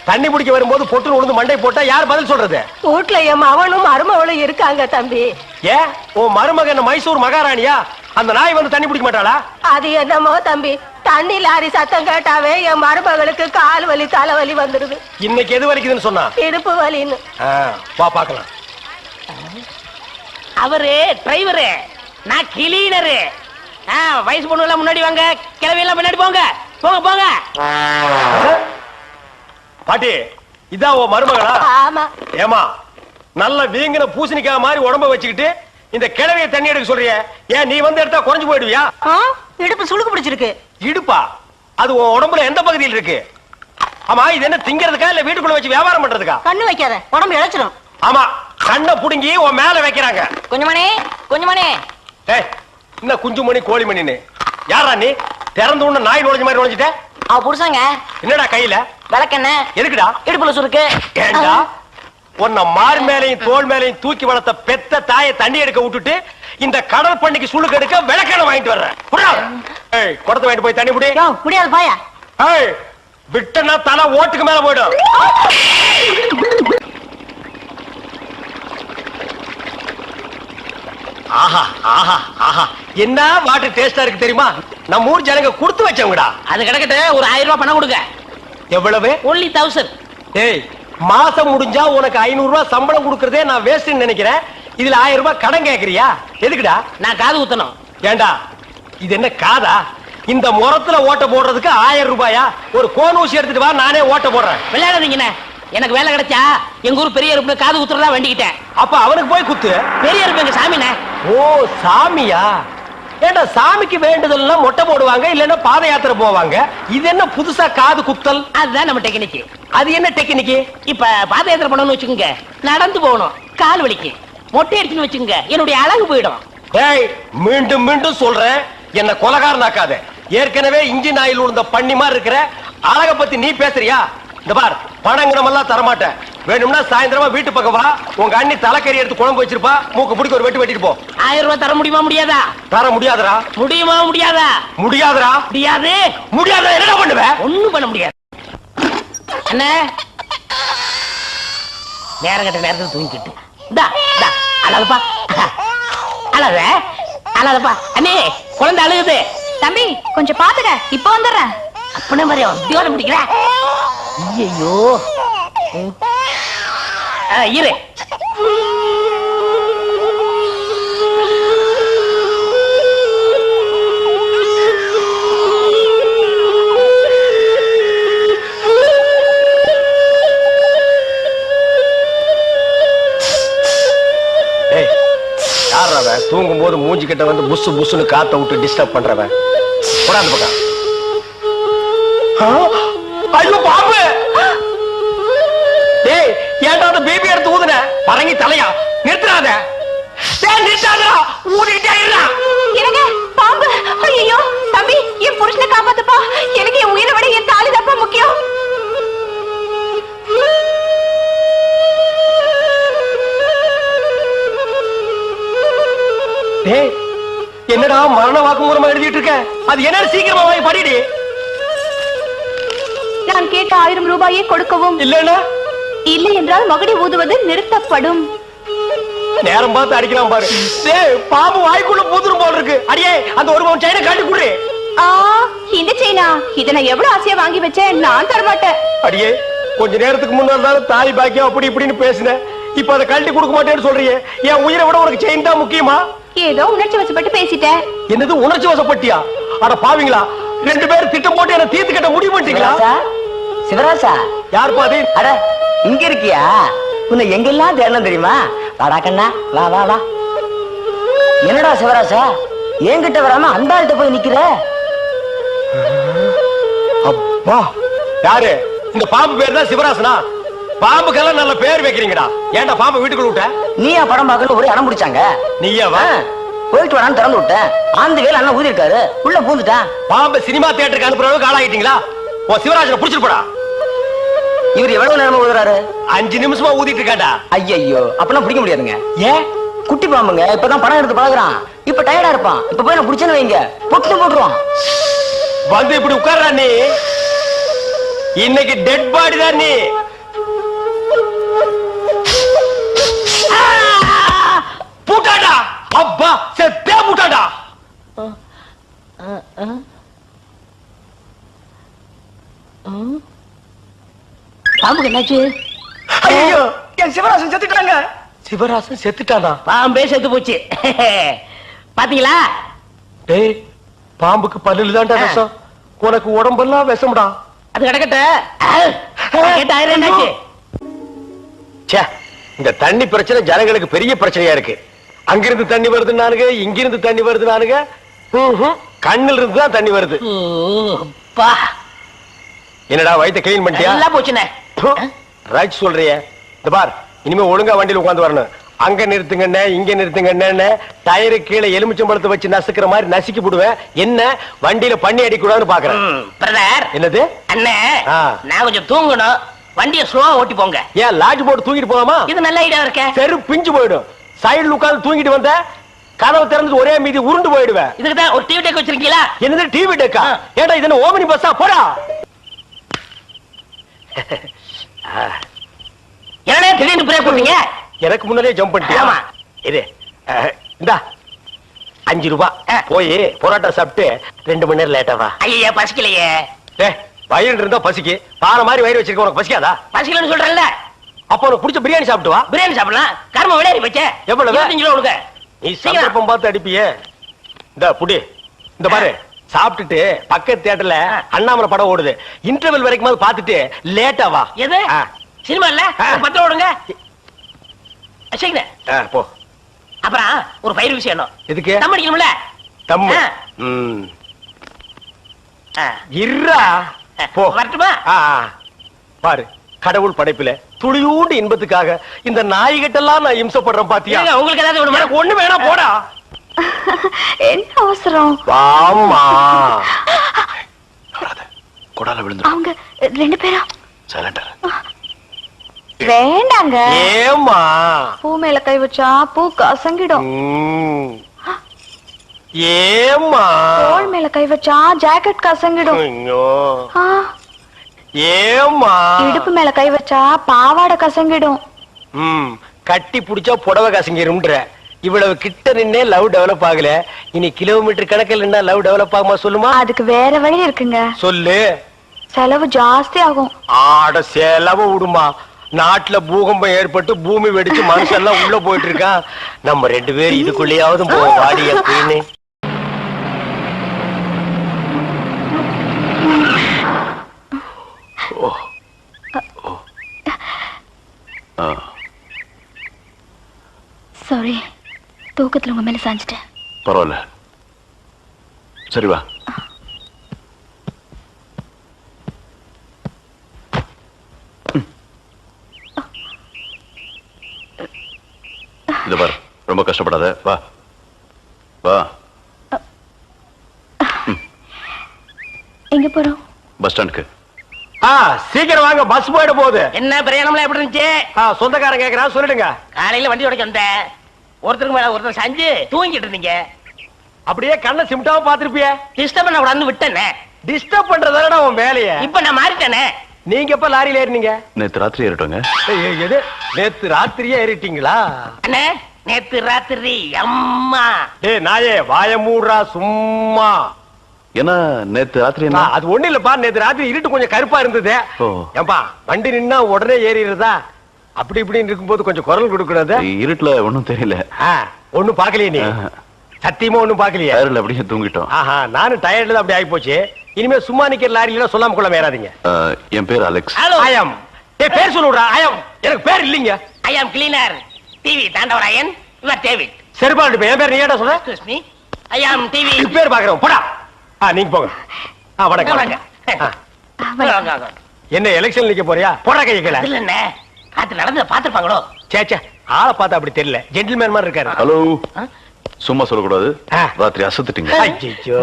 தண்ணி பிடிக்க வரும்போது பொட்டு உழுந்து மண்டை போட்டா யார் பதில் சொல்றது? வீட்டுல என் மவனும் மருமவளும் இருக்காங்க தம்பி. ஏன் உன் மருமகன் மைசூர் மகாராணியா? அந்த நாய் வந்து தண்ணி பிடிக்க மாட்டாளா? அது என்னமோ தம்பி, தண்ணி லாரி சத்தம் கேட்டாவே என் மருமகளுக்கு கால் வலி தலைவலி வந்துருது. இன்னைக்கு எது வலிக்குதுன்னு சொன்னா? இடுப்பு வலின்னு. வா பாக்கலாம். அவரு டிரைவரு, நான் கிளீனரு. வயசு பொண்ணு எல்லாம் முன்னாடி வாங்க, கிளவி எல்லாம் பின்னாடி போங்க. போங்க போங்க. பாட்டி, இதான் உன் மருமகளா? ஆமா. ஏமா, நல்ல வீங்கின பூசணிக்காய் மாதிரி உடம்ப வச்சுக்கிட்டு இந்த கிழவிய தண்ணி எடுக்க சொல்றிய? ஏன் நீ வந்து எடுத்தா குறைஞ்சு போயிடுவியா? இடுப்பு சுளுக்கு பிடிச்சிருக்கு. இடுப்பா? அது உன் உடம்புல எந்த பகுதியில் இருக்கு? ஆமா, இது என்ன திங்கிறதுக்கா இல்ல வீட்டுக்குள்ள வச்சு வியாபாரம் பண்றதுக்கா? கண்ணு வைக்காத, உடம்பு இழைச்சிடும். ஆமா, கண்ணை புடுங்கி உன் மேல வைக்கிறாங்க. குஞ்சுமணி, குஞ்சுமணி. ஏய், என்ன குஞ்சுமணி கோழிமணின்னு? யாரா நீ? திறந்து உள்ள நாய் நுழைஞ்ச மாதிரி நுழைஞ்சிட்ட? அவ புருஷங்க. என்னடா கையில? விளக்கெண்ண. எதுக்குடா? இடுப்புல சுருக்கு. ஏண்டா உன்னை மார் மேலையும் தோல் மேலையும் தூக்கி வளர்த்த பெத்த தாயை தண்ணி எடுக்க விட்டுட்டு இந்த கடல் பண்ணிக்கு சுளுக்கு எடுக்க விளக்கெண்ண வாங்கிட்டு வர்றேன். குடத்தை வாங்கிட்டு போய் தண்ணி புடி. முடியாது பாயா. விட்டனா தலை ஓட்டுக்கு மேல போயிடும். ஆஹா ஆஹா ஆஹா, என்ன வாட்டர் டேஸ்டா இருக்கு தெரியுமா? நம்ம ஊர் ஜனங்க கொடுத்து வச்சவங்கடா. அது கிடக்கட்டு, ஒரு 1000 ரூபாய் பணம் கொடுங்க. எவ்வளவு? only 1000. ஏய், மாசம் முடிஞ்சா உனக்கு 500 ரூபாய் சம்பளம் கொடுக்கறதே நான் வேஸ்ட்னு நினைக்கிறேன். இதுல 1000 ரூபாய் கடன் கேக்குறியா? எதுக்குடா? நான் காது ஊத்தணும். ஏண்டா இது என்ன காதா? இந்த முறத்துல ஓட்ட போடுறதுக்கு 1000 ரூபாயா? ஒரு கோன் ஊசி எடுத்துட்டு வா, நானே ஓட்ட போடுறேன். விளையாடாதீங்கண்ணே. எனக்கு வேலை கிடைச்சா எங்க ஊர் பெரிய இருப்பு காது குத்துறதா வேண்டிக்கிட்டேன். அப்ப அவனுக்கு போய் குத்து. பெரிய இருப்பு எங்க சாமினே. ஓ சாமியா? ஏண்டா சாமிக்கு வேண்டுதல்லாம் மொட்டை போடுவாங்க, இல்லன்னா பாத யாத்திரை போவாங்க. இது என்ன புதுசா காது குத்தல்? அதுதான் நம்ம டெக்னிக். அது என்ன டெக்னிக்? இப்ப பாத யாத்திரை பண்ணணும்னு வச்சுக்கோங்க, நடந்து போகணும், கால் வலிக்கு. மொட்டை அடிச்சுன்னு வச்சுக்கோங்க, என்னுடைய அழகு போயிடும். டேய் மீண்டும் மீண்டும் சொல்றேன், என்ன கொலகாரனாக்காத. ஏற்கனவே இன்ஜின் ஆயில் உள்ள பண்ணி மாதிரி இருக்கிற அழக பத்தி நீ பேசுறியா? இந்த பார், பணங்கணமெல்லாம் தரமாட்டேன். வேணும்னா சாயந்தரமா வீட்டு பக்கம் வா, உங்க அண்ணி தலைக்கறி எடுத்து குழம்பு வச்சிருப்பா, மூக்கு பிடிக்க ஒரு வெட்டு வெட்டிட்டு போ. 1000 ரூபாய் தர முடியுமா முடியாதா? தர முடியாதுடா. முடியுமா முடியாதா? முடியாதுடா. முடியாது. முடியாத என்ன பண்ணுவ? ஒண்ணும் பண்ண முடியாது. அண்ணே நேரம் கட்ட நேரத்தில் தூங்கிட்டு அழகப்பா, அழக அழகப்பா. அண்ணே குழந்தை அழுகுது. தம்பி கொஞ்சம் பாத்துக்க, இப்ப வந்துடுறேன். அப்பன மாதிரி உத்தியோகம் பிடிக்கிற. ஐயோ இரு. தூங்கும் போது மூஞ்சி கிட்ட வந்து புசு புசுன்னு காத்த விட்டு டிஸ்டர்ப் பண்றவன். போடாது பக்கம். ஐயோ பாம்பு! டேய் ஏன்டா அந்த பேபி எடுத்து ஊதுன? பரங்கி தலையா? நிறுத்துறாத. டேய் நிறுத்தாதடா, ஊதிட்டே இருடா. என்னங்க பாம்பு? ஐயோ தம்பி, என் புருஷனை காப்பாத்துப்பா. எனக்கு என் உயிரை விட என் தாலி தப்பா முக்கியம். டேய் என்னடா மரண வாக்குமூலமா எழுதிட்டு இருக்க? அது என்ன சீக்கிரமா வாங்கி படிடி. நான் கேட்ட 1000 ரூபாயை கொடுக்கவும். இல்லன்னா இல்லை என்றால் மகுடி ஊதுவது நிறுத்தப்படும். நேரம் பார்த்து அடிக்கலாம் பாரு. டேய் பாம்பு வாய்க்குள்ள பூதுரும் போல இருக்கு. அடியே அந்த ஒரு பவுன் செயினை காட்டி குடு. இந்த செயினா? இத நான் எவ்வளவு ஆசையா வாங்கி வச்சேன், நான் தர மாட்டேன். அடியே கொஞ்ச நேரத்துக்கு முன்னாடி தாலி பாக்கியம் அப்படி இப்படின்னு பேசினேன். இப்ப அதை கழட்டி கொடுக்க மாட்டேன்னு சொல்றியே. என் உயிரை விட உனக்கு செயின் தான் முக்கியமா? ஏதோ உணர்ச்சி வசப்பட்டு பேசிட்டேன். என்னது உணர்ச்சி வசப்பட்டியா? அட பாவீங்களா, 2 பேரும் திட்டம் போட்டு என்ன தீர்த்து கட்ட முடிவு பண்ணிட்டீங்களா? சிவராசா யார் பாதி? அட இங்க இருக்கியா? உன்னை எங்கெல்லாம் தேடணும் தெரியுமா? வாடா கண்ணா, வா வா வா. என்னடா சிவராசா என்கிட்ட வராம அந்த ஆள்கிட்ட போய் நிக்கிற? அப்பா யாரு? இந்த பாம்பு பேர் தான் சிவராசனா? பாம்புக்கெல்லாம் நல்ல பேர் வைக்கிறீங்கடா. ஏன்டா பாம்பு வீட்டுக்குள்ள விட்ட? நீயா படம் பார்க்கணும் ஒரு இடம் பிடிச்சாங்க. நீயாவா? போயிட்டு வரான்னு திறந்து விட்டேன். ஆந்து வேலை அண்ணா ஊதி இருக்காரு, உள்ள பூந்துட்டான். பாம்பு சினிமா தியேட்டருக்கு அனுப்புற அளவுக்கு ஆளாயிட்டீங்களா? ஓ சிவராஜனை புடிச்சிட்டு போடா. இவர் எவ்வளவு நேரமா ஊதுறாரு? 5 நிமிஷமா ஊதிட்டு இருக்காண்டா. ஐயோ அப்பெல்லாம் பிடிக்க முடியாதுங்க. ஏன்? குட்டி பாம்புங்க, இப்பதான் படம் எடுத்து பழகுறான். இப்ப டயர்டா இருப்பான். இப்ப போய் நான் பிடிச்சேன்னு வைங்க, பொட்டு போட்டுருவான். வந்து இப்படி உட்கார்றா நீ. இன்னைக்கு டெட் பாடி தான் நீ. பூட்டாடா. அப்பா செத்தே பூட்டாடா. பாம்புக்கு என்னாச்சு? ஐயோ என் சிவராசன் செத்துட்டாங்க. சிவராசன் செத்துட்டானா? பாம்பே செத்து போச்சு. பாத்தீங்களா? டேய் பாம்புக்கு பல்லுல தான்டா விஷம், உனக்கு உடம்பெல்லாம் விஷம்டா. அது கிடக்கட்ட என்னாச்சு? இந்த தண்ணி பிரச்சனை ஜனங்களுக்கு பெரிய பிரச்சனையா இருக்கு. அங்கிருந்து தண்ணி வருதுன்னானுங்க, இங்கிருந்து தண்ணி வருதுன்னானுங்க. கண்ணில் இருந்து தான் தண்ணி வருது. என்னடா வயித்தை கிளீன் பண்ணிட்டியா? எல்லாம் போச்சுனே. ரைட் சொல்றியே. இந்த பார், இனிமே ஒழுங்கா வண்டியில உட்கார்ந்து வரணும். அங்க நிறுத்துங்கண்ணே, இங்க நிறுத்துங்கண்ணே. டயரு கீழே எலுமிச்சம்பழத்தை வச்சு நசுக்கிற மாதிரி நசுக்கி போடுவேன். என்ன வண்டியில பண்ணி அடிக்கூடாதுன்னு பாக்குறேன். பிரதர் என்னது? அண்ணே நான் கொஞ்சம் தூங்கணும், வண்டியை ஸ்லோவா ஓட்டி போங்க. ஏன் லாட்ஜ் போட்டு தூங்கிட்டு போகாமா? இது நல்ல ஐடியா இருக்க. சரி பிஞ்சு போயிடும். சைடுல உட்கார்ந்து தூங்கிட்டு வந்த கதவை திறந்து ஒரே மீதி உருண்டு போயிடுவேன். இதுக்கு தான் ஒரு டிவி டெக் வச்சிருக்கீங்களா? என்னது டிவி டெக்கா? ஏடா இது என்ன ஓமினி பஸ்ஸா? போடா. என்னடா திடீர்னு பிரேக் போட்டீங்க? எனக்கு முன்னாலே ஜம்ப் பண்ணிட்டியா? ஆமா. இது இந்தா 5 ரூபாய். போய் பரோட்டா சாப்பிட்டு 2 மணி நேரம் லேட்டா வா. ஐயா பசிக்கலையே. வயிறு இருந்தா பசிக்கு. பாறை மாதிரி வயிறு வச்சிருக்க, உனக்கு பசிக்காதா? பசிக்கலன்னு சொல்றேன்ல. அப்ப உனக்கு பிடிச்ச பிரியாணி சாப்பிட்டு வா. பிரியாணி சாப்பிடலாம். கர்ம விளையாடி வச்சே. எவ்வளவு? 25 கிலோ கொடுங்க. நீ சந்தர்ப்பம் பார்த்து அடிப்பியே. இந்த புடி, இந்த பாரு, சாப்பிட்டுட்டு பக்கத்து தியேட்டர்ல அண்ணாமலை படம் ஓடுது. இன்டர்வல் வரைக்கும் பார்த்துட்டு லேட்டா வா. எது? சினிமா இல்ல பத்திரம் ஓடுங்க போ. அப்புறம் ஒரு பயிர் விஷயம் எதுக்கு? தம் அடிக்கணும்ல. தம்மு. இருடா. போ. வரட்டுமா? பாரு, கடவுள் படைப்புல துளியூண்டு இன்பத்துக்காக இந்த நாய்கிட்டெல்லாம் நான் இம்சப்படுறேன் பாத்தியா? உங்களுக்கு ஏதாவது வேணுமா? ஒண்ணு வேணாம், போடா. என்ன அவசரம்? வாமா. கொடால விழுந்து அவங்க 2 பேரும் சைலண்டா. வேண்டாங்க. ஏமா? பூ மேல கை வச்சா பூ கசங்கிடும். ஏமா? தோள் மேல கை வச்சா ஜாக்கெட் கசங்கிடும். ஏமா? இடுப்பு மேல கை வச்சா பாவாடை கசங்கிடும். கட்டி புடிச்சா புடவை கசங்கிரும்ன்ற. இவ்வளவு கிட்ட நின்னே லவ் டெவலப் ஆகல, இனி கிலோமீட்டர் கணக்கில் நின்னா லவ் டெவலப் ஆகுமா சொல்லுமா? அதுக்கு வேற வழி இருக்குங்க. சொல்லு. செலவு ஜாஸ்தி ஆகும். ஆட செலவு விடுமா? நாட்டுல பூகம்பம் ஏற்பட்டு பூமி வெடிச்சு மனுஷன் எல்லாம் உள்ள போயிட்டு இருக்கான். நம்ம 2 பேரும் இதுக்குள்ளேயாவது வாடி அப்படின்னு. சாரி, தூக்கத்துல உங்க மேல சாஞ்சிட்டேன். பரவாயில்ல, சரி வா. இது பாரு, ரொம்ப கஷ்டப்படாத, வா வா. எங்க போறோம்? பஸ் ஸ்டாண்டுக்கு. சீக்கிரம் வாங்க, பஸ் போயிட போகுது. என்ன பிரயாணம்லாம் எப்படி இருந்துச்சு? சொந்தக்காரன் கேக்குறான், சொல்லிடுங்க. காலையில வண்டி உடைக்க வந்தேன். ஒருத்தருக்கு மேல ஒருத்தர் சாஞ்சு தூங்கிட்டு இருந்தீங்க. அப்படியே கண்ணை சிமிட்டாம பாத்துருப்பிய. டிஸ்டர்ப் பண்ண கூடாதுன்னு விட்டேனே. டிஸ்டர்ப் பண்றதானடா உன் வேலைய. இப்ப நான் மாறிட்டேனே. நீங்க எப்ப லாரியில ஏறினீங்க? நேத்து ராத்திரி ஏறிட்டோங்க. எது? நேத்து ராத்திரியே ஏறிட்டீங்களா? அண்ணே, நேத்து ராத்திரி அம்மா. டேய் நாயே, வாய மூடுறா சும்மா. ஏன்னா நேத்து ராத்திரி என்ன? அது ஒண்ணு இல்லப்பா, நேத்து ராத்திரி இருட்டு கொஞ்சம் கருப்பா இருந்தது. ஏம்பா, வண்டி நின்னா உடனே ஏறிடுறதா? அப்படி இப்படின்னு இருக்கும்போது கொஞ்சம் குரல் கொடுக்கறது. இருட்டுல ஒண்ணும் தெரியல. ஒண்ணும் பாக்கலையே நீ? சத்தியமா ஒண்ணும் பாக்கலையே? டயர்ல அப்படியே தூங்கிட்டோம். நானும் டயர்ட்ல தான் அப்படி ஆகி போச்சு. இனிமே சும்மா நிக்கிற லாரியில சொல்லாம கொள்ள மேறாதீங்க. என் பேர் அலெக்ஸ். ஐயம். டேய், பேர் சொல்லுடா. ஐயம். எனக்கு பேர் இல்லீங்க. I am cleaner TV Thandavarayan. You're David. சரிபாடு, என் பேர் நீ ஏடா சொல்ற? Excuse me, I am TV. பேர் பாக்குறோம், போடா. நீங்க போங்க. வணக்கம். என்ன எலெக்ஷன் நிக்க போறியா? போடா கையல. இல்ல என்ன, காத்து நடந்து பாத்துப்பாங்களோ? சேச்சே, ஆளை பார்த்தா அப்படி தெரியல. ஜென்டில்மேன் மாதிரி இருக்காரு. ஹலோ, சும்மா சொல்லக்கூடாது. ராத்திரி அசத்துட்டீங்க. ஐயோ,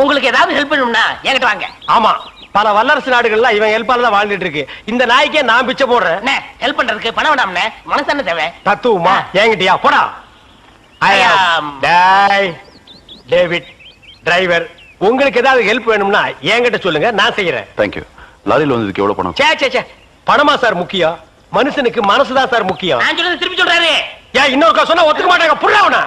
உங்களுக்கு ஏதாவது ஹெல்ப் பண்ணணும்னா என்கிட்ட வாங்க. ஆமா, பல வல்லரசு நாடுகள்லாம் இவன் ஹெல்ப்பால தான் வாழ்ந்துட்டு இருக்கு. இந்த நாய்க்கே நான் பிச்சை போடுறேன். ஹெல்ப் பண்றதுக்கு பணம் வேண்டாம்னே, மனசான தேவை. தத்துவமா? என்கிட்டயா? போடா. டேவிட் டிரைவர், உங்களுக்கு ஏதாவது ஹெல்ப் வேணும்னா என்கிட்ட சொல்லுங்க, நான் செய்யறேன். தேங்க்யூ. லாரியில் வந்ததுக்கு எவ்வளவு பணம்? சே பணமா சார் முக்கியம்? மனுஷனுக்கு மனசுதான் சார் முக்கியம். நான் சொல்றது திருப்பி சொல்றாரு. ஏன் இன்னொருக்கா சொன்னா ஒத்துக்க மாட்டாங்க. புரியவனா?